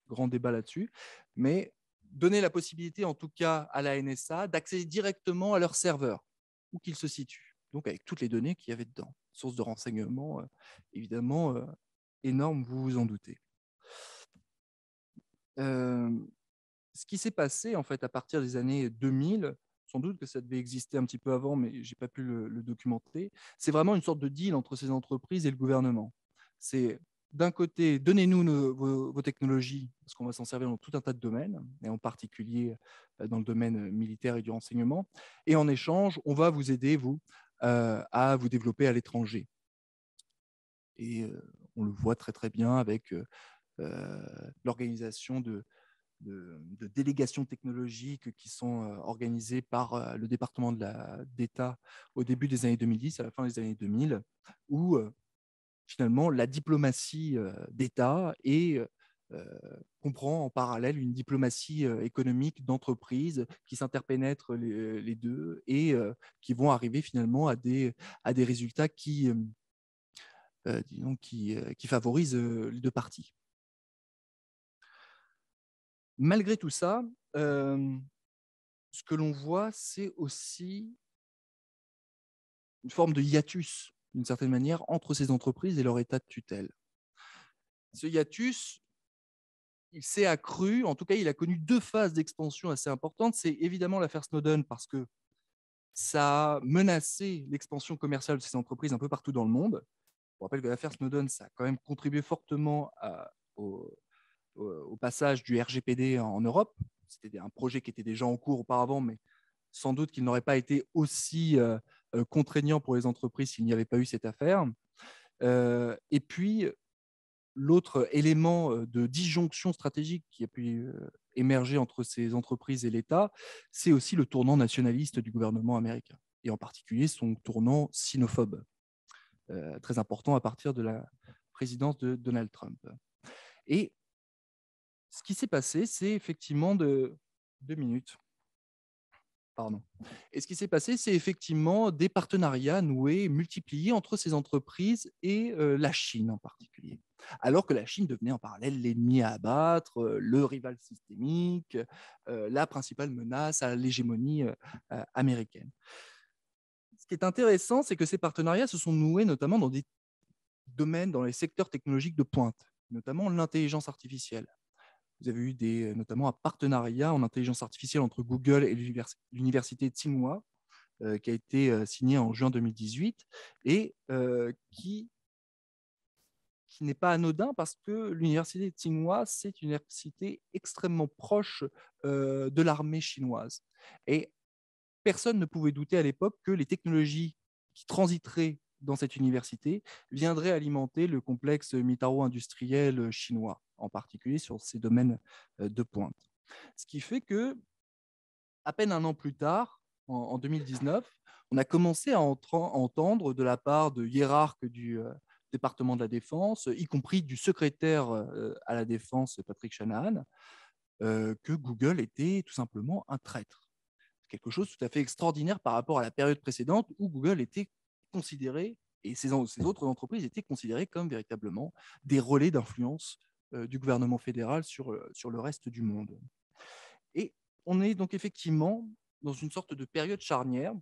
grand débat là-dessus, mais donner la possibilité en tout cas à la NSA d'accéder directement à leur serveur, où qu'ils se situent, donc avec toutes les données qu'il y avait dedans. Source de renseignement, évidemment, énorme, vous vous en doutez. Ce qui s'est passé en fait à partir des années 2000, sans doute que ça devait exister un petit peu avant, mais j'ai pas pu le documenter, c'est vraiment une sorte de deal entre ces entreprises et le gouvernement. C'est d'un côté, donnez-nous vos technologies, parce qu'on va s'en servir dans tout un tas de domaines, et en particulier dans le domaine militaire et du renseignement, et en échange, on va vous aider, vous, à vous développer à l'étranger. Et on le voit très très bien avec l'organisation de délégations technologiques qui sont organisées par le département d'État au début des années 2010, à la fin des années 2000, où finalement la diplomatie d'État comprend en parallèle une diplomatie économique d'entreprise qui s'interpénètrent les deux et qui vont arriver finalement à des résultats qui favorisent les deux parties. Malgré tout ça, ce que l'on voit, c'est aussi une forme de hiatus, d'une certaine manière, entre ces entreprises et leur état de tutelle. Ce hiatus, il s'est accru, en tout cas, il a connu deux phases d'expansion assez importantes. C'est évidemment l'affaire Snowden, parce que ça a menacé l'expansion commerciale de ces entreprises un peu partout dans le monde. Je rappelle que l'affaire Snowden, ça a quand même contribué fortement au passage du RGPD en Europe. C'était un projet qui était déjà en cours auparavant, mais sans doute qu'il n'aurait pas été aussi contraignant pour les entreprises s'il n'y avait pas eu cette affaire. Et puis, l'autre élément de disjonction stratégique qui a pu émerger entre ces entreprises et l'État, c'est aussi le tournant nationaliste du gouvernement américain, et en particulier son tournant sinophobe, très important à partir de la présidence de Donald Trump. Et ce qui s'est passé, c'est effectivement de 2 minutes. Pardon. Et ce qui s'est passé, c'est effectivement des partenariats noués, multipliés entre ces entreprises et la Chine en particulier. Alors que la Chine devenait en parallèle l'ennemi à abattre, le rival systémique, la principale menace à l'hégémonie américaine. Ce qui est intéressant, c'est que ces partenariats se sont noués notamment dans des domaines, dans les secteurs technologiques de pointe, notamment l'intelligence artificielle. Vous avez eu notamment un partenariat en intelligence artificielle entre Google et l'université de Tsinghua, qui a été signé en juin 2018 et qui n'est pas anodin, parce que l'université de Tsinghua, c'est une université extrêmement proche de l'armée chinoise. Et personne ne pouvait douter à l'époque que les technologies qui transiteraient dans cette université viendraient alimenter le complexe militaro-industriel chinois, en particulier sur ces domaines de pointe. Ce qui fait que, à peine un an plus tard, en 2019, on a commencé à entendre de la part de hiérarques du département de la Défense, y compris du secrétaire à la Défense, Patrick Shanahan, que Google était tout simplement un traître. Quelque chose de tout à fait extraordinaire par rapport à la période précédente où Google était considéré, et ces autres entreprises étaient considérées comme véritablement des relais d'influence du gouvernement fédéral sur le reste du monde. Et on est donc effectivement dans une sorte de période charnière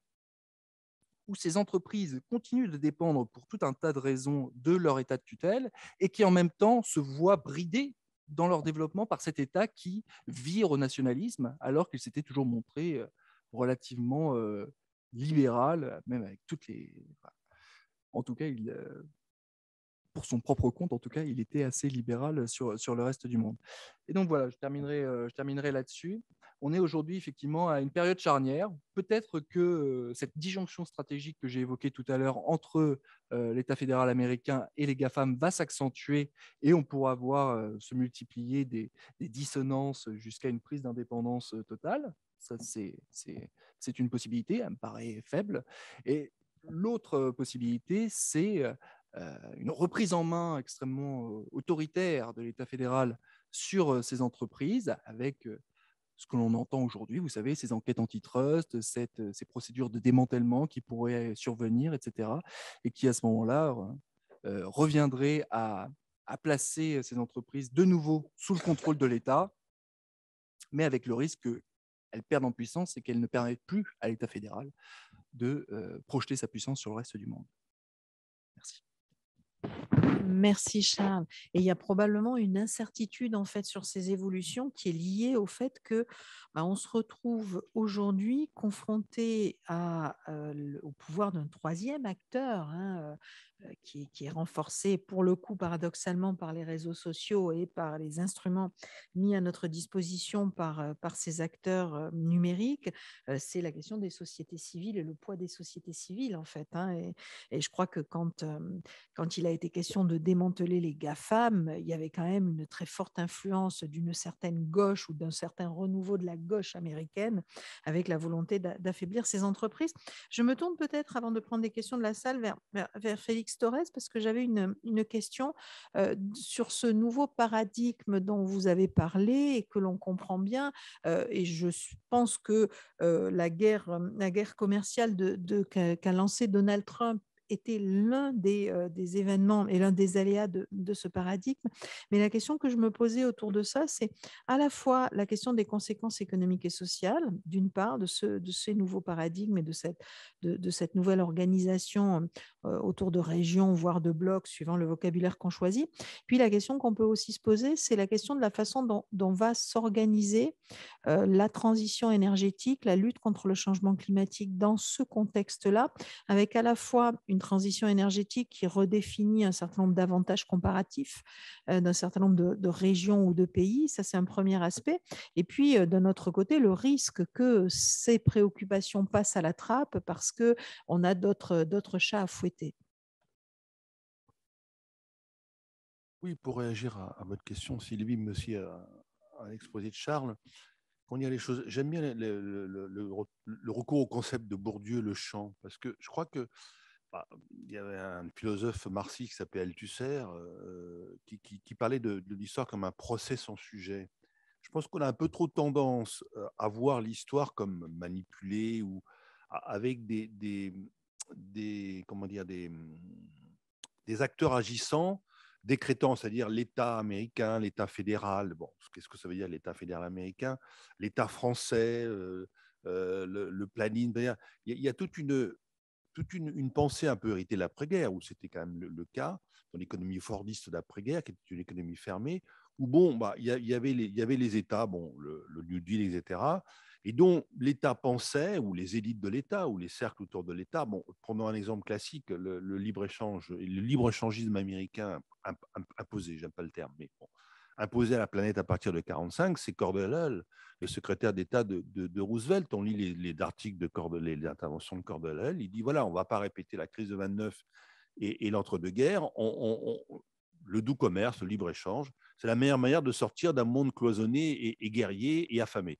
où ces entreprises continuent de dépendre pour tout un tas de raisons de leur état de tutelle et qui en même temps se voient bridées dans leur développement par cet état qui vire au nationalisme alors qu'il s'était toujours montré relativement libéral, même avec toutes les... En tout cas, pour son propre compte, en tout cas, il était assez libéral sur le reste du monde. Et donc voilà, je terminerai là-dessus. On est aujourd'hui effectivement à une période charnière. Peut-être que cette disjonction stratégique que j'ai évoquée tout à l'heure entre l'État fédéral américain et les GAFAM va s'accentuer et on pourra voir se multiplier des dissonances jusqu'à une prise d'indépendance totale. Ça, c'est une possibilité, elle me paraît faible. Et l'autre possibilité, c'est une reprise en main extrêmement autoritaire de l'État fédéral sur ces entreprises avec ce que l'on entend aujourd'hui, vous savez, ces enquêtes antitrust, ces procédures de démantèlement qui pourraient survenir, etc. Et qui, à ce moment-là, reviendraient à placer ces entreprises de nouveau sous le contrôle de l'État, mais avec le risque qu'elles perdent en puissance et qu'elles ne permettent plus à l'État fédéral de projeter sa puissance sur le reste du monde. Merci. Merci Charles. Et il y a probablement une incertitude en fait sur ces évolutions qui est liée au fait que on se retrouve aujourd'hui confronté au pouvoir d'un troisième acteur qui est renforcé pour le coup paradoxalement par les réseaux sociaux et par les instruments mis à notre disposition par ces acteurs numériques. C'est la question des sociétés civiles et le poids des sociétés civiles en fait. Et je crois que quand il a été question de démanteler les GAFAM, il y avait quand même une très forte influence d'une certaine gauche ou d'un certain renouveau de la gauche américaine avec la volonté d'affaiblir ces entreprises. Je me tourne peut-être, avant de prendre des questions de la salle, vers Félix Torres, parce que j'avais une question sur ce nouveau paradigme dont vous avez parlé et que l'on comprend bien. Et je pense que la guerre commerciale qu'a lancée Donald Trump était l'un des événements et l'un des aléas de ce paradigme. Mais la question que je me posais autour de ça, c'est à la fois la question des conséquences économiques et sociales, d'une part, de ces nouveaux paradigmes et de cette nouvelle organisation autour de régions, voire de blocs, suivant le vocabulaire qu'on choisit. Puis la question qu'on peut aussi se poser, c'est la question de la façon dont va s'organiser la transition énergétique, la lutte contre le changement climatique dans ce contexte-là, avec à la fois une transition énergétique qui redéfinit un certain nombre d'avantages comparatifs d'un certain nombre de régions ou de pays. Ça, c'est un premier aspect. Et puis, d'un autre côté, le risque que ces préoccupations passent à la trappe parce qu'on a d'autres chats à fouetter. Oui, pour réagir à votre question, Sylvie, mais aussi à l'exposé de Charles, quand il y a les choses, j'aime bien le recours au concept de Bourdieu, le champ, parce que je crois que il y avait un philosophe marxiste qui s'appelait Althusser qui parlait de l'histoire comme un procès sans sujet. Je pense qu'on a un peu trop tendance à voir l'histoire comme manipulée ou avec comment dire, des acteurs agissants décrétant, c'est-à-dire l'État américain, l'État fédéral. Bon, qu'est-ce que ça veut dire l'État fédéral américain, l'État français, le planning. Il y a toute une pensée un peu héritée de l'après-guerre, où c'était quand même le cas, dans l'économie fordiste d'après-guerre, qui était une économie fermée, où bon, il y avait les États, bon, le New Deal, etc., et dont l'État pensait, ou les élites de l'État, ou les cercles autour de l'État, bon, prenons un exemple classique, le libre-échange, le libre-échangisme américain imposé, j'aime pas le terme, mais bon, imposé à la planète à partir de 1945, c'est Cordell, le secrétaire d'État de Roosevelt. On lit les articles de Cordell, les interventions de Cordell. Il dit voilà, on ne va pas répéter la crise de 29 et l'entre-deux-guerres. Le doux commerce, le libre-échange, c'est la meilleure manière de sortir d'un monde cloisonné et guerrier et affamé.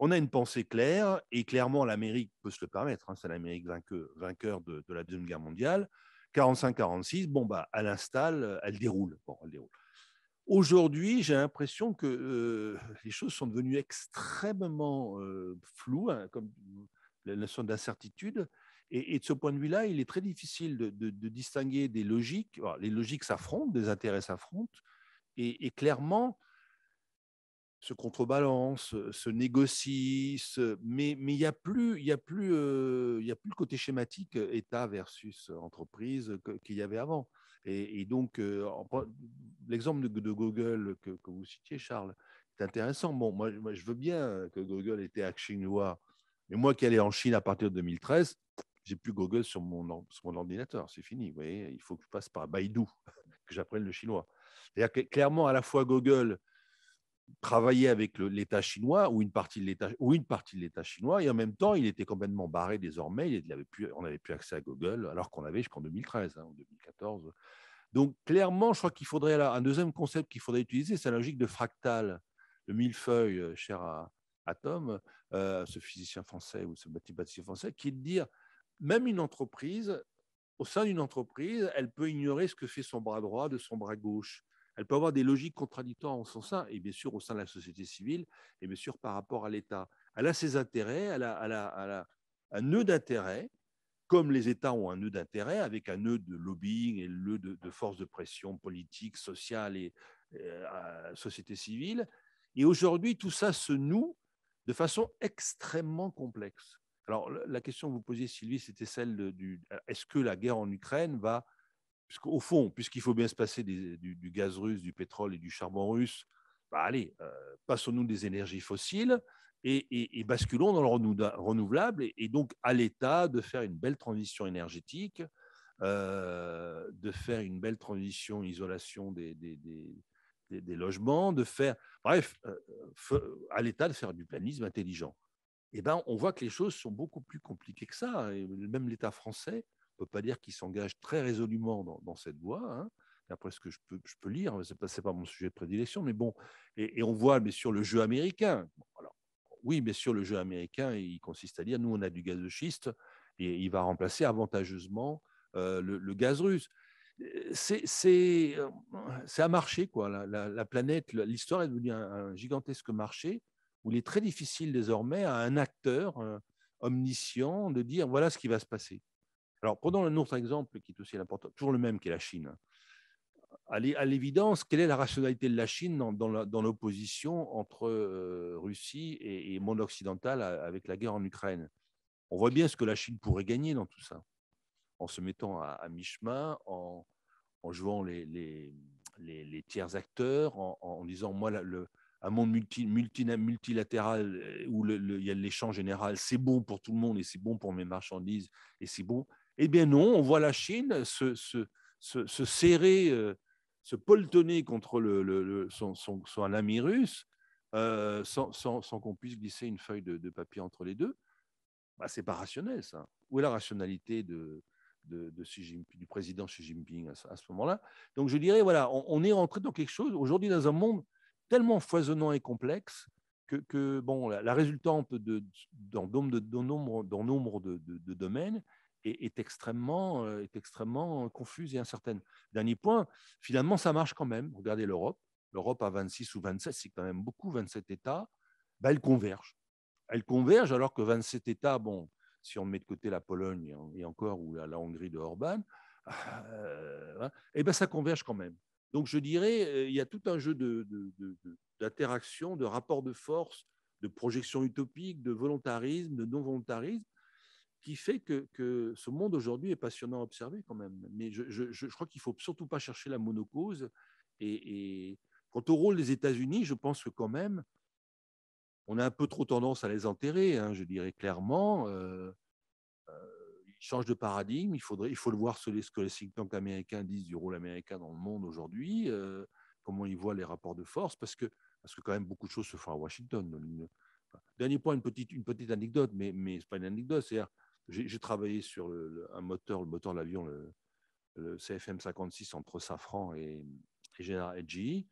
On a une pensée claire, et clairement, l'Amérique peut se le permettre. C'est l'Amérique vainqueur de la Deuxième Guerre mondiale. 45-46, bon, elle installe, elle déroule. Bon, elle déroule. Aujourd'hui, j'ai l'impression que les choses sont devenues extrêmement floues, hein, comme la notion d'incertitude. Et de ce point de vue-là, il est très difficile de distinguer des logiques. Alors, les logiques s'affrontent, des intérêts s'affrontent, et clairement, se contrebalance, se négocie, mais il n'y a plus, il y a plus le côté schématique État versus entreprise qu'il y avait avant. Et donc, l'exemple de Google que vous citiez, Charles, c'est intéressant. Bon, moi, je veux bien que Google était un chinois, mais moi qui allais en Chine à partir de 2013, j'ai plus Google sur mon ordinateur, c'est fini. Vous voyez, il faut que je passe par Baidu, que j'apprenne le chinois. C'est-à-dire que clairement, à la fois Google travailler avec l'État chinois ou une partie de l'État chinois, et en même temps, il était complètement barré désormais. On n'avait plus accès à Google, alors qu'on avait jusqu'en 2013 ou 2014. Donc, clairement, je crois qu'il faudrait, un deuxième concept qu'il faudrait utiliser, c'est la logique de fractal, le millefeuille, cher à Tom, ce physicien français ou ce mathématicien français, qui est de dire, même une entreprise, au sein d'une entreprise, elle peut ignorer ce que fait son bras droit de son bras gauche. Elle peut avoir des logiques contradictoires en son sein, et bien sûr au sein de la société civile, et bien sûr par rapport à l'État. Elle a ses intérêts, elle a un nœud d'intérêt, comme les États ont un nœud d'intérêt, avec un nœud de lobbying et le nœud de force de pression politique, sociale et société civile. Et aujourd'hui, tout ça se noue de façon extrêmement complexe. Alors, la question que vous posiez, Sylvie, c'était celle est-ce que la guerre en Ukraine va, au fond, puisqu'il faut bien se passer du gaz russe, du pétrole et du charbon russe, bah allez, passons-nous des énergies fossiles et basculons dans le renouvelable, et donc à l'État de faire une belle transition énergétique, de faire une belle transition, isolation des logements, de faire, bref, à l'État de faire du planisme intelligent. Eh ben, on voit que les choses sont beaucoup plus compliquées que ça. Et même l'État français, on ne peut pas dire qu'il s'engage très résolument dans cette voie, hein. D'après ce que je peux lire, ce n'est pas mon sujet de prédilection, mais bon, et on voit bien sûr le jeu américain. Bon, alors, oui, bien sûr, le jeu américain, il consiste à dire, nous, on a du gaz de schiste, et il va remplacer avantageusement le gaz russe. C'est un marché, quoi. La planète, l'histoire est devenue un gigantesque marché où il est très difficile désormais à un acteur omniscient de dire voilà ce qui va se passer. Alors, prenons un autre exemple qui est aussi important, toujours le même, qui est la Chine. À l'évidence, quelle est la rationalité de la Chine dans l'opposition entre Russie et monde occidental avec la guerre en Ukraine? On voit bien ce que la Chine pourrait gagner dans tout ça, en se mettant à mi-chemin, en jouant les tiers acteurs, en disant moi, un monde multilatéral où il y a l'échange général, c'est bon pour tout le monde et c'est bon pour mes marchandises et c'est bon. Eh bien non, on voit la Chine se serrer, se poltonner contre son ami russe sans qu'on puisse glisser une feuille de papier entre les deux. Bah, c'est pas rationnel, ça. Où est la rationalité du président Xi Jinping à ce moment-là? Donc, je dirais, voilà, on est rentré dans quelque chose, aujourd'hui, dans un monde tellement foisonnant et complexe que bon, la résultante dans nombre de domaines est extrêmement confuse et incertaine. Dernier point, finalement, ça marche quand même. Regardez l'Europe. L'Europe à 26 ou 27, c'est quand même beaucoup, 27 États. Ben, elle converge. Elle converge alors que 27 États, bon, si on met de côté la Pologne et encore ou la Hongrie de Orban, eh ben ça converge quand même. Donc je dirais, il y a tout un jeu d'interaction, de rapport de force, de projection utopique, de volontarisme, de non-volontarisme, qui fait que ce monde aujourd'hui est passionnant à observer quand même. Mais je crois qu'il ne faut surtout pas chercher la monocause. Et quant au rôle des États-Unis, je pense que quand même, on a un peu trop tendance à les enterrer, hein, je dirais clairement. Ils changent de paradigme. Il faut le voir ce que les think tanks américains disent du rôle américain dans le monde aujourd'hui, comment ils voient les rapports de force, parce que quand même beaucoup de choses se font à Washington. Dernier point, une petite anecdote, mais ce n'est pas une anecdote. C'est-à-dire, j'ai travaillé sur le moteur de l'avion, le CFM56 entre Safran et General GE.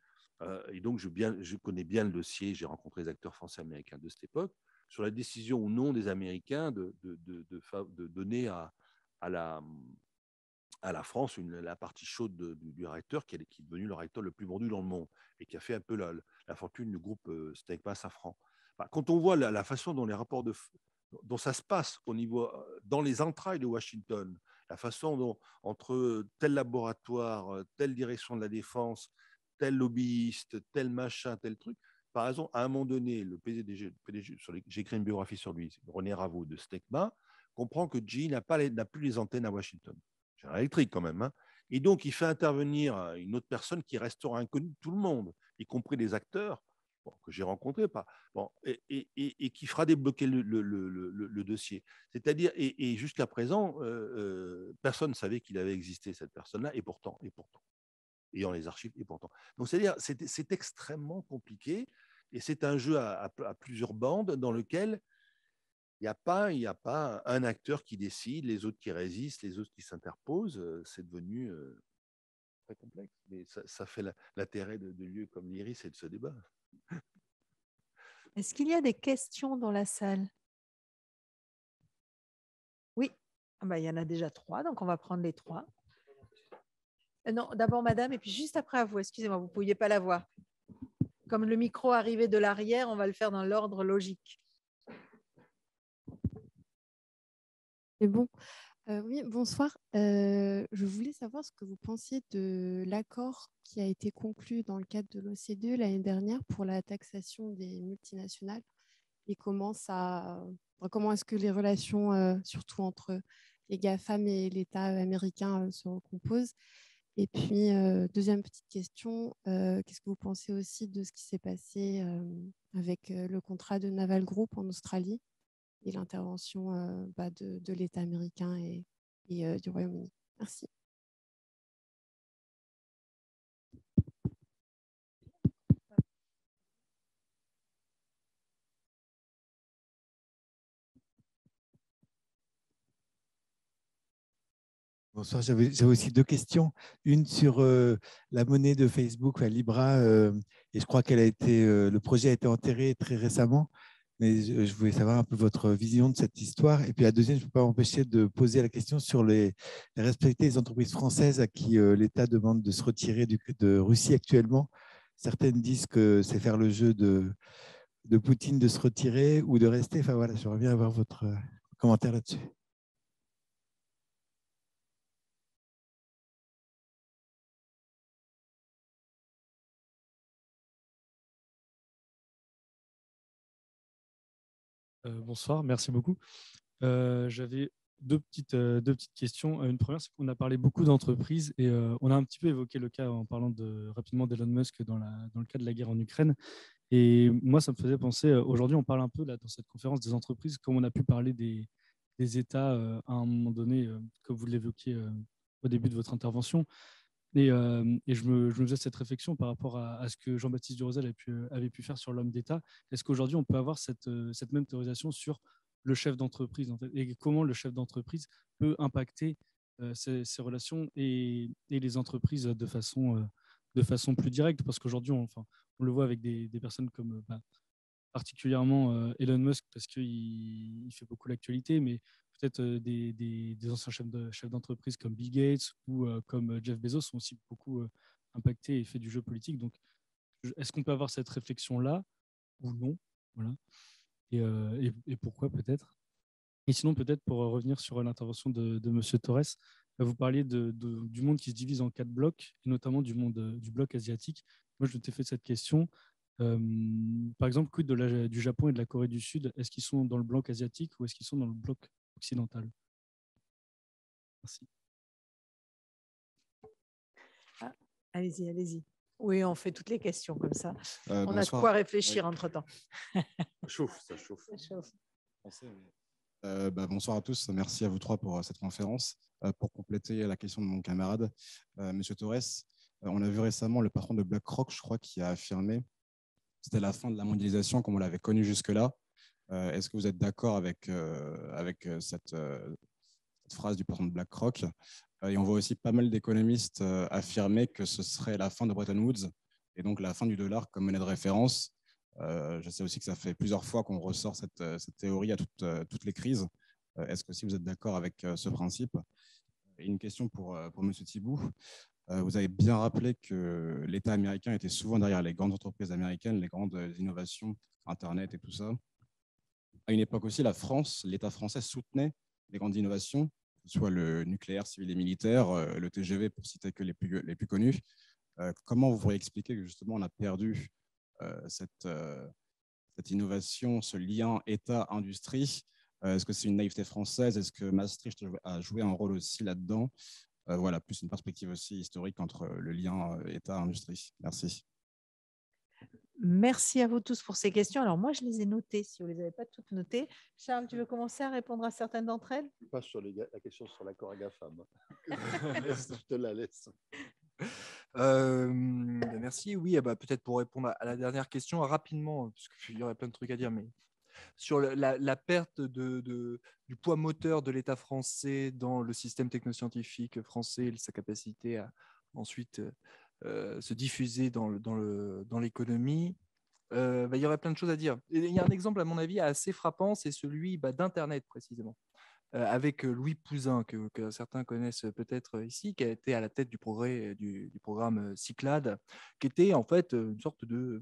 Et donc, je connais bien le dossier. J'ai rencontré les acteurs français américains de cette époque sur la décision ou non des Américains de donner à à la France la partie chaude du réacteur qui est devenu le réacteur le plus vendu dans le monde et qui a fait un peu la fortune du groupe Snecma Safran. Enfin, quand on voit la façon dont les rapports dont ça se passe au niveau, dans les entrailles de Washington, la façon dont entre tel laboratoire, telle direction de la défense, tel lobbyiste, tel machin, tel truc. Par exemple, à un moment donné, le PDG j'ai écrit une biographie sur lui, René Ravaud de Snecma, comprend que GE n'a plus les antennes à Washington. Général Electric quand même. Hein. Et donc, il fait intervenir une autre personne qui restera inconnue de tout le monde, y compris les acteurs que j'ai rencontrés, et qui fera débloquer le dossier. C'est-à-dire, et jusqu'à présent, personne ne savait qu'il avait existé, cette personne-là, et pourtant, ayant les archives, et pourtant. Donc, c'est-à-dire, c'est extrêmement compliqué, et c'est un jeu à plusieurs bandes dans lequel il n'y a pas un acteur qui décide, les autres qui résistent, les autres qui s'interposent. C'est devenu très complexe. Mais ça fait l'intérêt de lieux comme l'IRIS et de ce débat. Est-ce qu'il y a des questions dans la salle? Oui. Ah bah, il y en a déjà 3, donc on va prendre les 3. Non, d'abord madame, et puis juste après à vous. Excusez-moi, vous ne pouviez pas la voir. Comme le micro arrivait de l'arrière, on va le faire dans l'ordre logique. C'est bon. Oui, bonsoir. Je voulais savoir ce que vous pensiez de l'accord qui a été conclu dans le cadre de l'OCDE l'année dernière pour la taxation des multinationales et comment est-ce que les relations, surtout entre les GAFAM et l'État américain, se recomposent. Et puis, deuxième petite question, qu'est-ce que vous pensez aussi de ce qui s'est passé avec le contrat de Naval Group en Australie et l'intervention de l'État américain et du Royaume-Uni. Merci. Bonsoir, j'avais aussi 2 questions. Une sur la monnaie de Facebook, la Libra, et je crois le projet a été enterré très récemment. Mais je voulais savoir un peu votre vision de cette histoire. Et puis la deuxième, je ne peux pas m'empêcher de poser la question sur les responsabilités des entreprises françaises à qui l'État demande de se retirer de Russie actuellement. Certaines disent que c'est faire le jeu de Poutine de se retirer ou de rester. Enfin voilà, j'aimerais bien avoir votre commentaire là-dessus. Bonsoir, merci beaucoup. J'avais deux petites questions. Une première, c'est qu'on a parlé beaucoup d'entreprises et on a un petit peu évoqué le cas en parlant rapidement d'Elon Musk dans le cas de la guerre en Ukraine. Et moi, ça me faisait penser, aujourd'hui, on parle un peu là, dans cette conférence des entreprises, comme on a pu parler des États à un moment donné, comme vous l'évoquiez au début de votre intervention. Et je me faisais cette réflexion par rapport à ce que Jean-Baptiste Durosel avait pu faire sur l'homme d'État. Est-ce qu'aujourd'hui, on peut avoir cette même théorisation sur le chef d'entreprise en fait, et comment le chef d'entreprise peut impacter ces relations et les entreprises de façon plus directe? Parce qu'aujourd'hui, on le voit avec des personnes comme particulièrement Elon Musk, parce qu'il fait beaucoup l'actualité, mais peut-être des anciens chefs d'entreprise comme Bill Gates ou comme Jeff Bezos sont aussi beaucoup impactés et fait du jeu politique. Donc, est-ce qu'on peut avoir cette réflexion-là ou non? Voilà. Et pourquoi peut-être? Et sinon, peut-être pour revenir sur l'intervention de M. Torres, vous parliez du monde qui se divise en 4 blocs, et notamment du bloc asiatique. Moi, je t'ai fait cette question. Par exemple, quid du Japon et de la Corée du Sud? Est-ce qu'ils sont dans le bloc asiatique ou est-ce qu'ils sont dans le bloc occidental? Merci. Ah, allez-y, allez-y. Oui, on fait toutes les questions comme ça. On bonsoir. a de quoi réfléchir entre-temps. Ça chauffe. Ça chauffe. Bonsoir à tous. Merci à vous 3 pour cette conférence. Pour compléter la question de mon camarade, M. Torres, on a vu récemment le patron de BlackRock, je crois, qui a affirmé que c'était la fin de la mondialisation comme on l'avait connue jusque-là. Est-ce que vous êtes d'accord avec cette phrase du patron de BlackRock? Et on voit aussi pas mal d'économistes affirmer que ce serait la fin de Bretton Woods et donc la fin du dollar comme monnaie de référence. Je sais aussi que ça fait plusieurs fois qu'on ressort cette théorie à toutes les crises. Est-ce que si vous êtes d'accord avec ce principe? Et une question pour M. Thibault. Vous avez bien rappelé que l'État américain était souvent derrière les grandes entreprises américaines, les grandes innovations, Internet et tout ça. À une époque aussi, l'État français soutenait les grandes innovations, que ce soit le nucléaire, civil et militaire, le TGV, pour citer que les plus connus. Comment vous pourriez expliquer que justement on a perdu cette innovation, ce lien État-industrie? Est-ce que c'est une naïveté française? Est-ce que Maastricht a joué un rôle aussi là-dedans? Voilà, plus une perspective aussi historique entre le lien État-industrie. Merci. Merci à vous tous pour ces questions. Alors moi, je les ai notées, si vous ne les avez pas toutes notées. Charles, tu veux commencer à répondre à certaines d'entre elles? Pas sur la question sur l'accord GAFAM. Je te la laisse. Merci. Oui, bah, peut-être pour répondre à la dernière question rapidement, parce qu'il y aurait plein de trucs à dire, mais sur la perte du poids moteur de l'État français dans le système technoscientifique français, sa capacité à ensuite se diffuser dans l'économie, il y aurait plein de choses à dire. Et il y a un exemple, à mon avis, assez frappant, c'est celui d'Internet, précisément. Avec Louis Pouzin, que certains connaissent peut-être ici, qui a été à la tête du programme Cyclades, qui était en fait une sorte de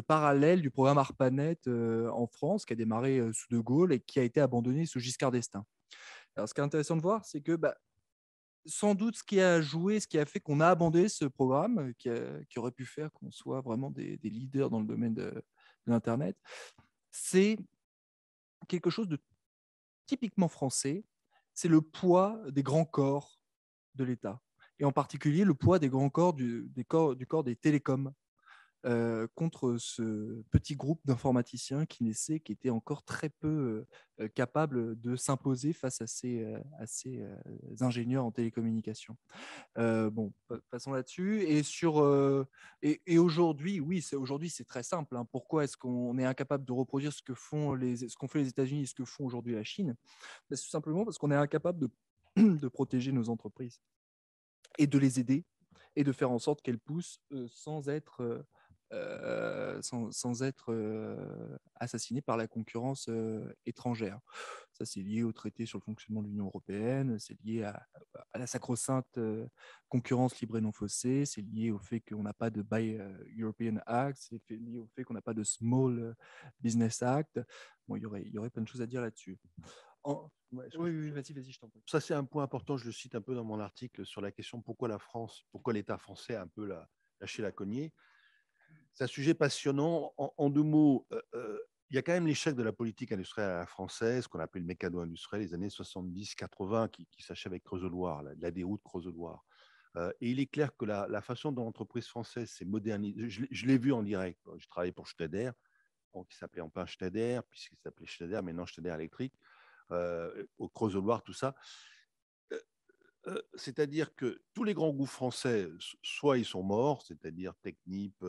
parallèle du programme ARPANET en France, qui a démarré sous De Gaulle et qui a été abandonné sous Giscard d'Estaing. Alors, ce qui est intéressant de voir, c'est que sans doute ce qui a joué, ce qui a fait qu'on a abandonné ce programme, qui aurait pu faire qu'on soit vraiment des leaders dans le domaine de l'Internet, c'est quelque chose de typiquement français, c'est le poids des grands corps de l'État, et en particulier le poids des grands corps du corps des télécoms, contre ce petit groupe d'informaticiens qui naissait, qui était encore très peu capable de s'imposer face à ces ingénieurs en télécommunications. Bon, passons là-dessus. Et aujourd'hui, oui, aujourd'hui c'est très simple. Hein. Pourquoi est-ce qu'on est incapable de reproduire ce qu'ont fait les États-Unis et ce que font aujourd'hui la Chine? C'est tout simplement parce qu'on est incapable de protéger nos entreprises et de les aider et de faire en sorte qu'elles poussent sans être assassinées par la concurrence étrangère. Ça, c'est lié au traité sur le fonctionnement de l'Union européenne, c'est lié à la sacro-sainte concurrence libre et non faussée, c'est lié au fait qu'on n'a pas de Buy European Act, c'est lié au fait qu'on n'a pas de Small Business Act. Bon, il y aurait plein de choses à dire là-dessus. Oui, vas-y, je t'en prie. Ça, c'est un point important, je le cite un peu dans mon article sur la question pourquoi l'État français a un peu lâché la cognée. C'est un sujet passionnant. En deux mots, il y a quand même l'échec de la politique industrielle française, qu'on appelle le mécano industriel, les années 70-80, qui s'achève avec Creusot-Loire, la déroute Creusot-Loire. Et il est clair que la façon dont l'entreprise française s'est modernisée, je l'ai vu en direct. Je travaillais pour Schneider, qui s'appelait enfin Schneider, puisqu'il s'appelait Schneider, maintenant Schneider Electric, au Creusot-Loire, tout ça. C'est-à-dire que tous les grands groupes français, soit ils sont morts, c'est-à-dire Technip,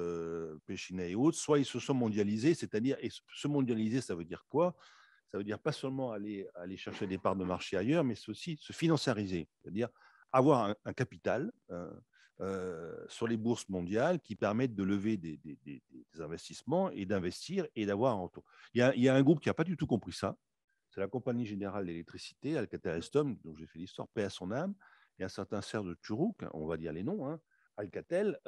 Péchinet et autres, soit ils se sont mondialisés, c'est-à-dire, et se mondialiser, ça veut dire quoi? Ça veut dire pas seulement aller chercher des parts de marché ailleurs, mais c'est aussi se financiariser, c'est-à-dire avoir un capital sur les bourses mondiales qui permettent de lever des investissements et d'investir et d'avoir un retour. Il y a un groupe qui n'a pas du tout compris ça. C'est la Compagnie Générale d'Électricité, Alcatel-Alstom, dont j'ai fait l'histoire, paix à son âme, et un certain Serre de Turou, on va dire les noms, hein, Alcatel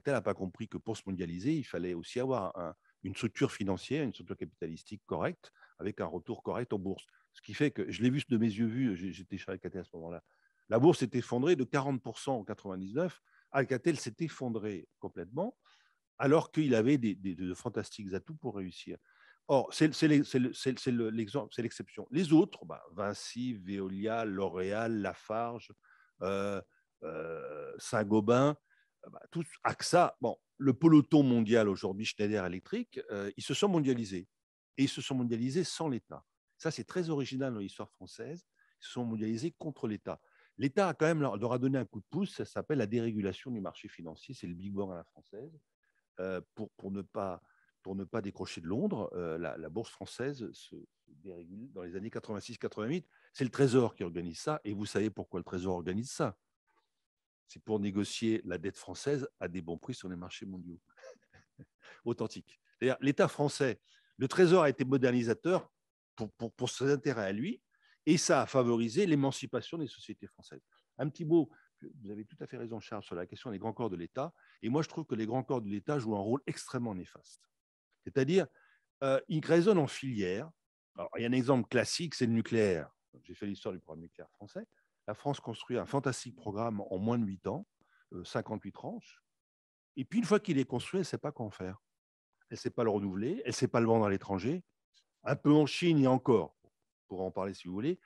n'a pas compris que pour se mondialiser, il fallait aussi avoir une structure financière, une structure capitalistique correcte, avec un retour correct en bourse. Ce qui fait que, je l'ai vu de mes yeux vus, j'étais chez Alcatel à ce moment-là, la bourse s'est effondrée de 40% en 99, Alcatel s'est effondré complètement, alors qu'il avait de fantastiques atouts pour réussir. Or, c'est l'exemple, c'est l'exception. Les autres, Vinci, Veolia, L'Oréal, Lafarge, Saint-Gobain, tous, AXA, le peloton mondial aujourd'hui, Schneider Electric, ils se sont mondialisés. Et ils se sont mondialisés sans l'État. Ça, c'est très original dans l'histoire française. Ils se sont mondialisés contre l'État. L'État a quand même leur a donné un coup de pouce, ça s'appelle la dérégulation du marché financier, c'est le Big Bang à la française, pour ne pas décrocher de Londres. La bourse française se dérégule dans les années 86-88. C'est le Trésor qui organise ça. Et vous savez pourquoi le Trésor organise ça? C'est pour négocier la dette française à des bons prix sur les marchés mondiaux. Authentique. L'État français, le Trésor a été modernisateur pour ses intérêts à lui. Et ça a favorisé l'émancipation des sociétés françaises. Un petit mot, vous avez tout à fait raison, Charles, sur la question des grands corps de l'État. Et moi, je trouve que les grands corps de l'État jouent un rôle extrêmement néfaste. C'est-à-dire, ils résonnent en filière. Alors, il y a un exemple classique, c'est le nucléaire. J'ai fait l'histoire du programme nucléaire français. La France construit un fantastique programme en moins de 8 ans, 58 tranches. Et puis, une fois qu'il est construit, elle ne sait pas quoi en faire. Elle ne sait pas le renouveler, elle ne sait pas le vendre à l'étranger. Un peu en Chine, il y a encore, on pourra en parler si vous voulez.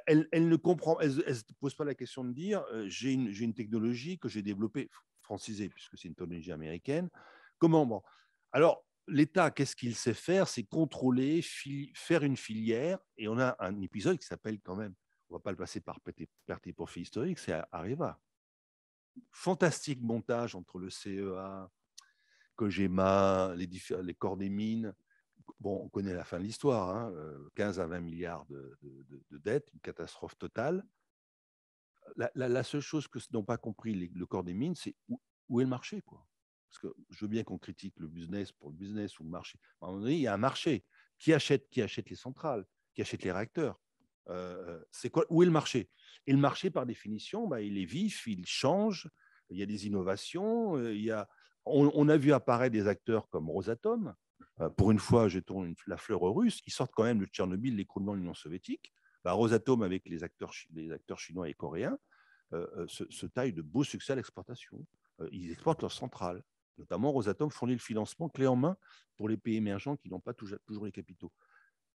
Elle ne comprend, elle ne se pose pas la question de dire j'ai une technologie que j'ai développée, francisée, puisque c'est une technologie américaine. Comment bon. Alors, l'État, qu'est-ce qu'il sait faire? C'est contrôler, faire une filière. Et on a un épisode qui s'appelle quand même, on ne va pas le passer par perte et profit historique, c'est Areva. Fantastique montage entre le CEA, Cogema, les corps des mines. Bon, on connaît la fin de l'histoire, hein, 15 à 20 milliards de dettes, une catastrophe totale. La seule chose que n'ont pas compris le corps des mines, c'est où est le marché, quoi. Parce que je veux bien qu'on critique le business pour le business ou le marché. À un moment donné, il y a un marché. Qui achète les centrales? Qui achète les réacteurs? C'est quoi? Où est le marché? Et le marché, par définition, bah, il est vif, il change. Il y a des innovations. On a vu apparaître des acteurs comme Rosatom. Pour une fois, jetons la fleur aux Russes. Ils sortent quand même de Tchernobyl, l'écroulement de l'Union soviétique. Bah, Rosatom, avec les acteurs chinois et coréens, se taille de beaux succès à l'exportation. Ils exportent leurs centrales. Notamment, Rosatom fournit le financement clé en main pour les pays émergents qui n'ont pas toujours les capitaux.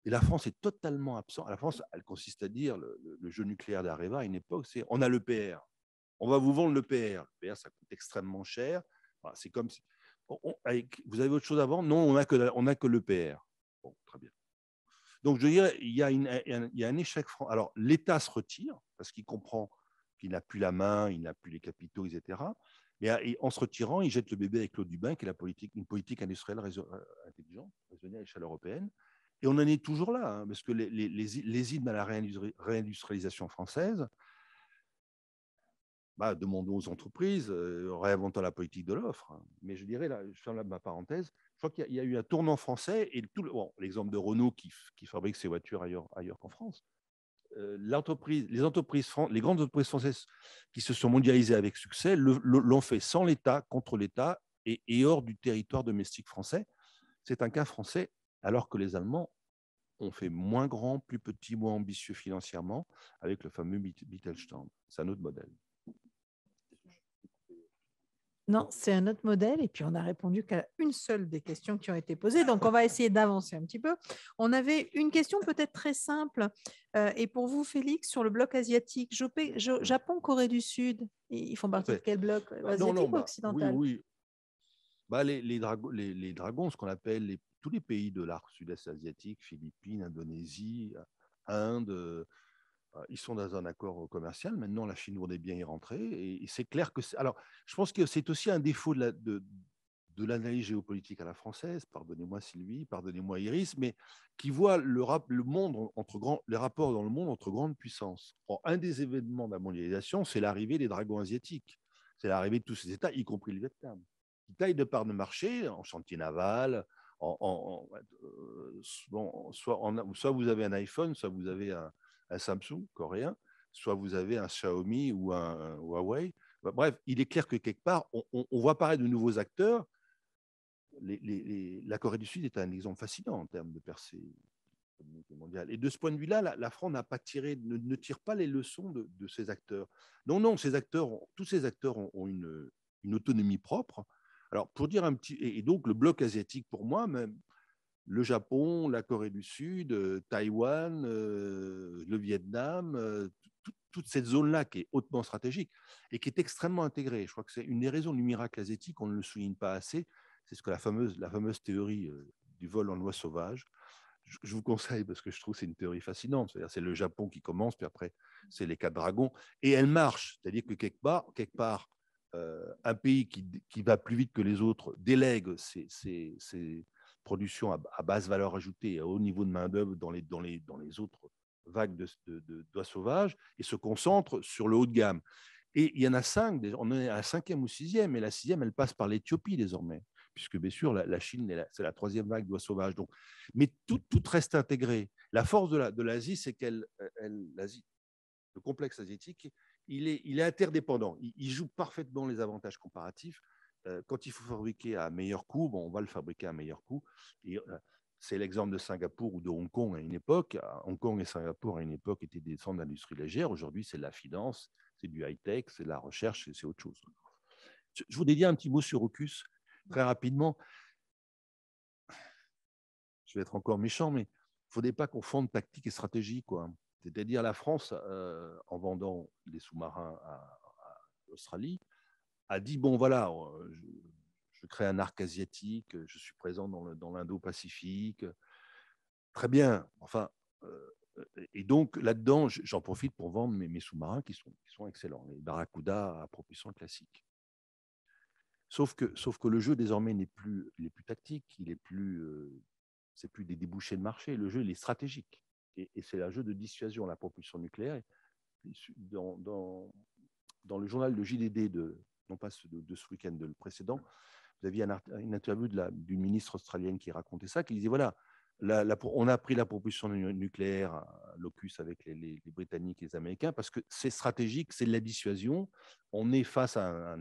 Et la France est totalement absente. La France, elle consiste à dire, le jeu nucléaire d'Areva à une époque, c'est on a l'EPR. On va vous vendre l'EPR. L'EPR, ça coûte extrêmement cher. Voilà, c'est comme si. Vous avez autre chose à vendre? Non, on n'a que l'EPR. Bon, très bien. Donc, je dirais, il y a un échec. Alors, l'État se retire parce qu'il comprend qu'il n'a plus la main, il n'a plus les capitaux, etc. Et en se retirant, il jette le bébé avec l'eau du bain, qui est une politique industrielle intelligente, raisonnée à l'échelle européenne. Et on en est toujours là, hein, parce que les hymnes à la réindustrialisation française, demandons aux entreprises, réinventons la politique de l'offre. Hein. Mais je dirais, là, je ferme ma parenthèse, je crois qu'il y a eu un tournant français, et l'exemple de Renault qui fabrique ses voitures ailleurs qu'en France. Les grandes entreprises françaises qui se sont mondialisées avec succès l'ont fait sans l'État, contre l'État et hors du territoire domestique français. C'est un cas français, alors que les Allemands ont fait moins grand, plus petit, moins ambitieux financièrement, avec le fameux Mittelstand. C'est un autre modèle. Non, c'est un autre modèle. Et puis, on n'a répondu qu'à une seule des questions qui ont été posées. Donc, on va essayer d'avancer un petit peu. On avait une question peut-être très simple. Et pour vous, Félix, sur le bloc asiatique, Japon, Corée du Sud, ils font partie de quel bloc? Asiatique ou occidental? Oui. Les dragons, ce qu'on appelle tous les pays de l'arc sud-est asiatique, Philippines, Indonésie, Inde, ils sont dans un accord commercial. Maintenant, la Chine voudrait bien y rentrer. Et c'est clair que… Alors, je pense que c'est aussi un défaut de l'analyse géopolitique à la française, pardonnez-moi Sylvie, pardonnez-moi Iris, mais qui voit les rapports dans le monde entre grandes puissances. Or, un des événements de la mondialisation, c'est l'arrivée des dragons asiatiques. C'est l'arrivée de tous ces États, y compris le Vietnam, qui taillent de part de marché en chantier naval, soit vous avez un iPhone, soit vous avez un Samsung coréen, soit vous avez un Xiaomi ou un Huawei. Bref, il est clair que quelque part, on voit apparaître de nouveaux acteurs. La Corée du Sud est un exemple fascinant en termes de percée mondiale. Et de ce point de vue-là, la France ne tire pas les leçons de ces acteurs. Non, tous ces acteurs ont une autonomie propre. Alors, pour dire un petit… Et donc, le bloc asiatique, pour moi, même, le Japon, la Corée du Sud, Taïwan, le Vietnam, toute cette zone-là qui est hautement stratégique et qui est extrêmement intégrée. Je crois que c'est une des raisons du miracle asiatique, on ne le souligne pas assez, c'est ce que la fameuse théorie du vol en oie sauvage. Je vous conseille parce que je trouve que c'est une théorie fascinante. C'est-à-dire c'est le Japon qui commence, puis après, c'est les 4 dragons. Et elle marche. C'est-à-dire que quelque part un pays qui va plus vite que les autres délègue ses productions à basse valeur ajoutée et à haut niveau de main-d'œuvre dans les autres vagues d'oies sauvages et se concentre sur le haut de gamme. Et il y en a 5, on est à la 5e ou 6e, et la 6e, elle passe par l'Éthiopie désormais, puisque bien sûr, la Chine, c'est la 3e vague d'oies sauvages. Donc, mais tout reste intégré. La force de l'Asie, c'est le complexe asiatique, il est interdépendant. Il joue parfaitement les avantages comparatifs. Quand il faut fabriquer à meilleur coût, on va le fabriquer à meilleur coût. Et, c'est l'exemple de Singapour ou de Hong Kong à une époque. Hong Kong et Singapour à une époque étaient des centres d'industrie légère. Aujourd'hui, c'est de la finance, c'est du high-tech, c'est de la recherche, c'est autre chose. Je voudrais dire un petit mot sur AUKUS, très rapidement. Je vais être encore méchant, mais il ne faudrait pas confondre tactique et stratégie, quoi. C'est-à-dire la France, en vendant des sous-marins à l'Australie, a dit, bon voilà, je crée un arc asiatique, je suis présent dans l'Indo-Pacifique. Très bien. Enfin, et donc là-dedans, j'en profite pour vendre mes sous-marins qui sont excellents, les Barracuda à propulsion classique. Sauf que le jeu désormais il est plus tactique, c'est plus des débouchés de marché. Le jeu il est stratégique et c'est un jeu de dissuasion, la propulsion nucléaire. Dans le journal de JDD non pas de ce week-end, de le précédent, vous aviez une interview d'une ministre australienne qui racontait ça, qui disait voilà, on a pris la propulsion nucléaire à l'AUKUS avec les Britanniques et les Américains parce que c'est stratégique, c'est de la dissuasion. On est face à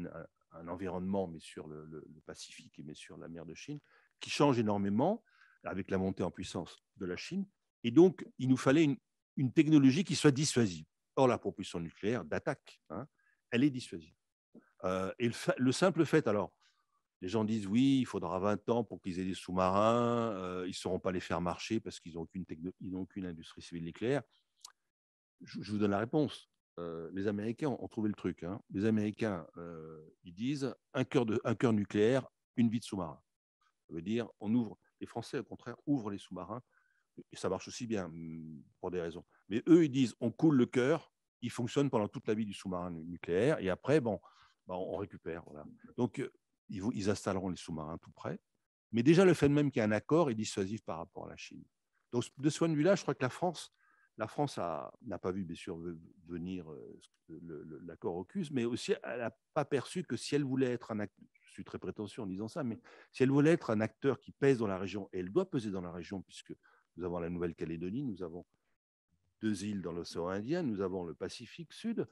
un environnement, mais sur le Pacifique et mais sur la mer de Chine, qui change énormément avec la montée en puissance de la Chine. Et donc, il nous fallait une technologie qui soit dissuasive. Or, la propulsion nucléaire d'attaque, elle est dissuasive. Et le simple fait, alors, les gens disent oui, il faudra 20 ans pour qu'ils aient des sous-marins, ils ne sauront pas les faire marcher parce qu'ils n'ont aucune industrie civile nucléaire. Je vous donne la réponse. Les Américains ont trouvé le truc. Les Américains, ils disent un cœur nucléaire, une vie de sous-marin. Ça veut dire, on ouvre. Les Français, au contraire, ouvrent les sous-marins. Et ça marche aussi bien, pour des raisons. Mais eux, ils disent, on coule le cœur, il fonctionne pendant toute la vie du sous-marin nucléaire, et après, on récupère. Voilà. Donc, ils installeront les sous-marins tout près. Mais déjà, le fait même qu'il y ait un accord est dissuasif par rapport à la Chine. Donc, de ce point de vue-là, je crois que la France n'a pas vu, bien sûr, venir l'accord AUKUS, mais aussi, elle n'a pas perçu que si elle voulait être un acteur, je suis très prétentieux en disant ça, mais si elle voulait être un acteur qui pèse dans la région, et elle doit peser dans la région, puisque nous avons la Nouvelle-Calédonie, nous avons 2 îles dans l'océan Indien, nous avons le Pacifique Sud,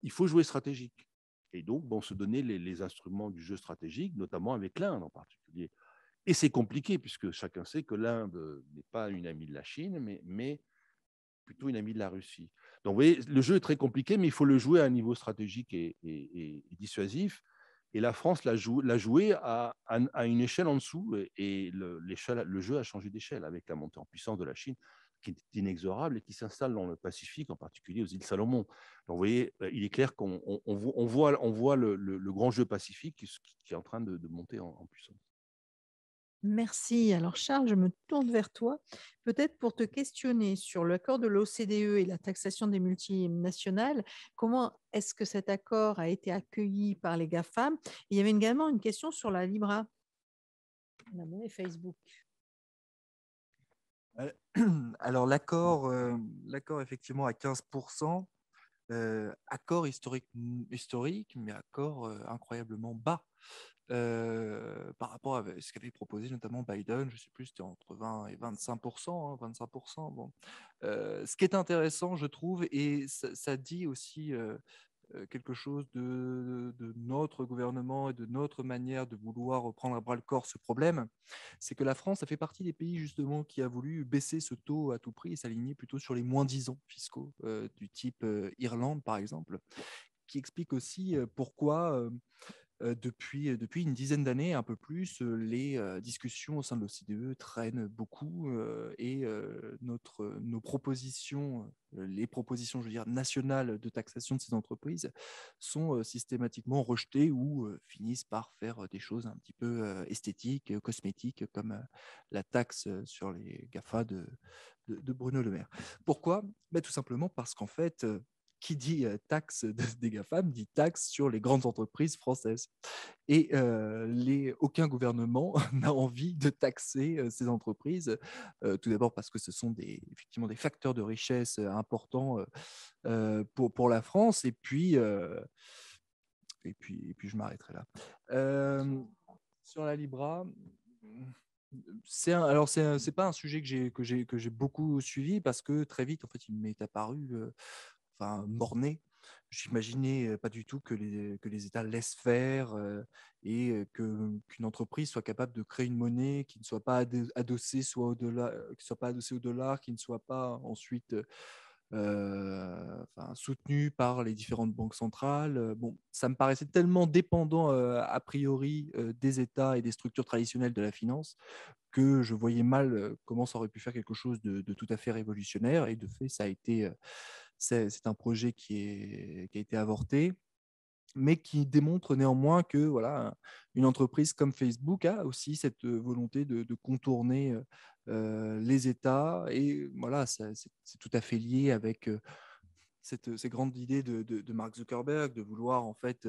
il faut jouer stratégique. Et donc, se donner les instruments du jeu stratégique, notamment avec l'Inde en particulier. Et c'est compliqué, puisque chacun sait que l'Inde n'est pas une amie de la Chine, mais plutôt une amie de la Russie. Donc, vous voyez, le jeu est très compliqué, mais il faut le jouer à un niveau stratégique et dissuasif. Et la France l'a joué à une échelle en dessous, et le jeu a changé d'échelle avec la montée en puissance de la Chine, qui est inexorable et qui s'installe dans le Pacifique, en particulier aux îles Salomon. Donc, vous voyez, il est clair qu'on voit le grand jeu pacifique qui est en train de monter en puissance. Merci. Alors Charles, je me tourne vers toi, peut-être pour te questionner sur l'accord de l'OCDE et la taxation des multinationales. Comment est-ce que cet accord a été accueilli par les GAFAM? Il y avait également une question sur la Libra, la monnaie Facebook. Alors l'accord effectivement à 15%, accord historique, mais accord incroyablement bas par rapport à ce qu'avait proposé notamment Biden. Je ne sais plus, c'était entre 20 et 25%, 25%. Bon. Ce qui est intéressant, je trouve, et ça dit aussi quelque chose de notre gouvernement et de notre manière de vouloir reprendre à bras le corps ce problème, c'est que la France a fait partie des pays justement qui a voulu baisser ce taux à tout prix et s'aligner plutôt sur les moins 10 ans fiscaux du type Irlande par exemple, qui explique aussi pourquoi depuis une dizaine d'années, un peu plus, les discussions au sein de l'OCDE traînent beaucoup et nos propositions, les propositions, je veux dire, nationales de taxation de ces entreprises sont systématiquement rejetées ou finissent par faire des choses un petit peu esthétiques, cosmétiques, comme la taxe sur les GAFA de Bruno Le Maire. Pourquoi ? Tout simplement parce qu'en fait, qui dit taxe des GAFAM dit taxe sur les grandes entreprises françaises. Et aucun gouvernement n'a envie de taxer ces entreprises, tout d'abord parce que ce sont effectivement des facteurs de richesse importants pour la France, et puis je m'arrêterai là. Sur la Libra, C'est pas un sujet que j'ai beaucoup suivi parce que très vite, en fait, il m'est apparu mort-né. J'imaginais pas du tout que les États laissent faire et qu'une entreprise soit capable de créer une monnaie qui ne soit pas adossée soit au dollar, qui soit pas adossée au dollar, qui ne soit pas ensuite soutenu par les différentes banques centrales. Bon, ça me paraissait tellement dépendant a priori des États et des structures traditionnelles de la finance que je voyais mal comment ça aurait pu faire quelque chose de tout à fait révolutionnaire. Et de fait, ça a été, c'est un projet qui a été avorté, mais qui démontre néanmoins que voilà, une entreprise comme Facebook a aussi cette volonté de contourner les États. Et voilà, c'est tout à fait lié avec ces grandes idées de Mark Zuckerberg de vouloir en fait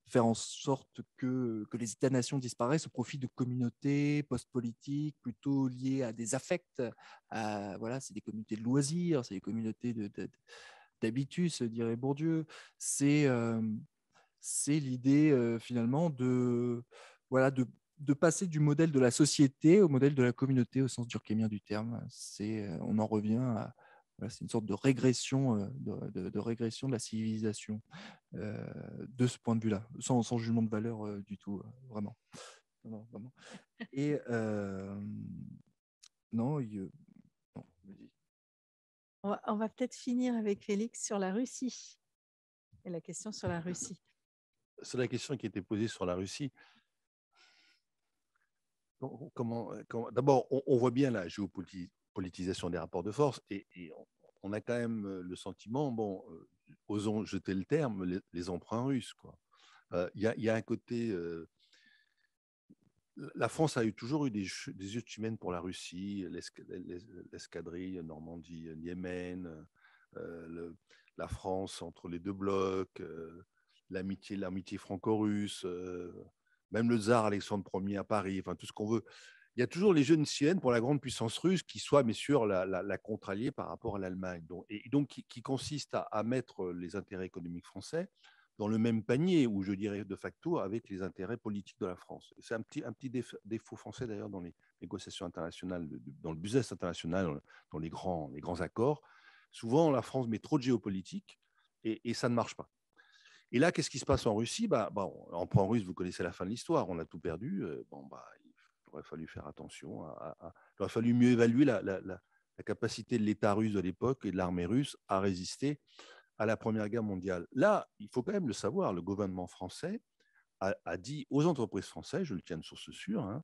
faire en sorte que les États-nations disparaissent au profit de communautés post-politiques plutôt liées à des affects. Voilà, c'est des communautés de loisirs, c'est des communautés d'habitus, dirait Bourdieu. C'est l'idée finalement voilà, de passer du modèle de la société au modèle de la communauté au sens durkheimien du terme. On en revient à voilà, c'est une sorte de régression, de régression de la civilisation de ce point de vue-là, sans jugement de valeur du tout, vraiment. Non, vraiment. Et non, non, vas-y. On va peut-être finir avec Félix sur la Russie et la question sur la Russie. C'est la question qui a été posée sur la Russie. D'abord, on voit bien la géopolitisation des rapports de force et on a quand même le sentiment, bon, osons jeter le terme, les emprunts russes, quoi. Il y a un côté. La France a toujours eu des yeux de chimène pour la Russie, l'escadrille Normandie-Yémen, la France entre les deux blocs, l'amitié franco-russe, même le tsar Alexandre Ier à Paris, enfin tout ce qu'on veut. Il y a toujours les yeux de sirène pour la grande puissance russe qui soit, bien sûr, la contre-alliée par rapport à l'Allemagne. Et donc, qui consiste à mettre les intérêts économiques français dans le même panier, ou je dirais de facto, avec les intérêts politiques de la France. C'est un petit défaut français, d'ailleurs, dans les négociations internationales, dans le business international, dans les grands accords. Souvent, la France met trop de géopolitique et ça ne marche pas. Et là, qu'est-ce qui se passe en Russie? Emprunt russe, vous connaissez la fin de l'histoire, on a tout perdu. Il aurait fallu faire attention. Il aurait fallu mieux évaluer la capacité de l'État russe de l'époque et de l'armée russe à résister à la Première Guerre mondiale. Là, il faut quand même le savoir, le gouvernement français a dit aux entreprises françaises, je le tiens de source sûre, hein,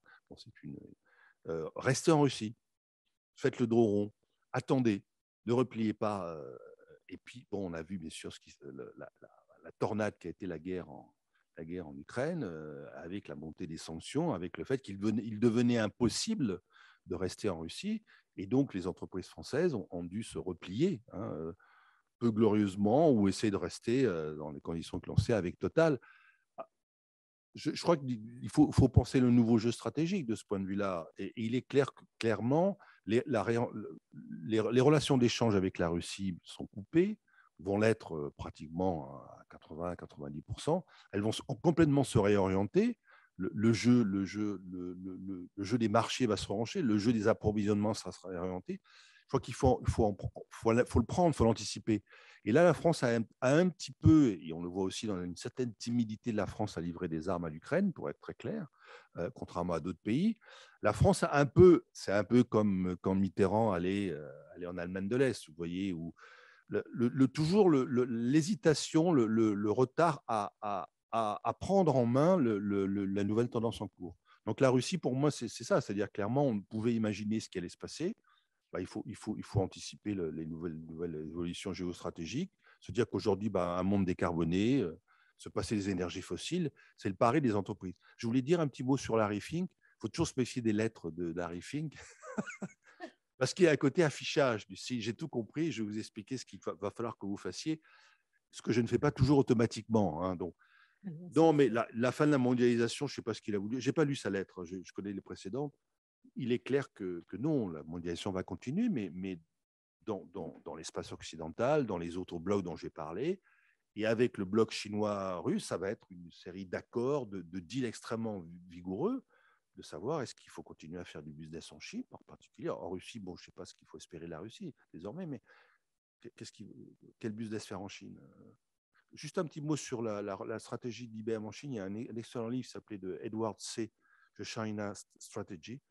restez en Russie, faites le dos rond, attendez, ne repliez pas. Et puis, bon, on a vu bien sûr la tornade qui a été la guerre en Ukraine, avec la montée des sanctions, avec le fait qu'il devenait impossible de rester en Russie. Et donc, les entreprises françaises ont dû se replier, hein, peu glorieusement, ou essayer de rester dans les conditions que l'on sait avec Total. Je crois qu'il faut penser le nouveau jeu stratégique de ce point de vue-là. Et il est clair que, clairement, les relations d'échange avec la Russie sont coupées, vont l'être pratiquement à 80-90%. Elles vont complètement se réorienter. Le jeu des marchés va se rancher, le jeu des approvisionnements sera réorienté. Je crois qu'il faut le prendre, il faut l'anticiper. Et là, la France a un petit peu, et on le voit aussi dans une certaine timidité de la France à livrer des armes à l'Ukraine, pour être très clair, contrairement à d'autres pays. La France a un peu, c'est un peu comme quand Mitterrand allait en Allemagne de l'Est, vous voyez, où toujours l'hésitation, le retard à prendre en main la nouvelle tendance en cours. Donc la Russie, pour moi, c'est ça, c'est-à-dire clairement, on pouvait imaginer ce qui allait se passer. Il faut anticiper les nouvelles évolutions géostratégiques, se dire qu'aujourd'hui, un monde décarboné, se passer des énergies fossiles, c'est le pari des entreprises. Je voulais dire un petit mot sur Larry Fink. Il faut toujours se méfier des lettres de Larry Fink, parce qu'il y a un côté affichage. Si j'ai tout compris, je vais vous expliquer ce qu'il va falloir que vous fassiez, ce que je ne fais pas toujours automatiquement. Hein, non, mais la fin de la mondialisation, je ne sais pas ce qu'il a voulu. Je n'ai pas lu sa lettre, je connais les précédentes. Il est clair que non, la mondialisation va continuer, mais dans l'espace occidental, dans les autres blocs dont j'ai parlé, et avec le bloc chinois-russe, ça va être une série d'accords, de deals extrêmement vigoureux de savoir est-ce qu'il faut continuer à faire du business en Chine, en particulier. En Russie, bon, je ne sais pas ce qu'il faut espérer de la Russie désormais, mais quel business faire en Chine? Juste un petit mot sur la stratégie d'IBM en Chine. Il y a un excellent livre qui s'appelait de Edward C. The China Strategy,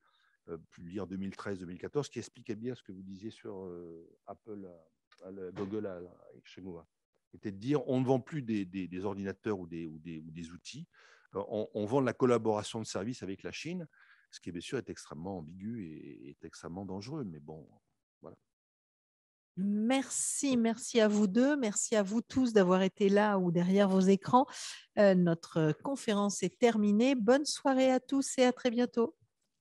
publié en 2013-2014, qui expliquait bien ce que vous disiez sur Apple, Google à Shenhua. C'était de dire on ne vend plus des ordinateurs ou des outils, on vend de la collaboration de services avec la Chine, ce qui bien sûr est extrêmement ambigu et est extrêmement dangereux. Mais bon, voilà. Merci à vous deux, merci à vous tous d'avoir été là ou derrière vos écrans. Notre conférence est terminée. Bonne soirée à tous et à très bientôt.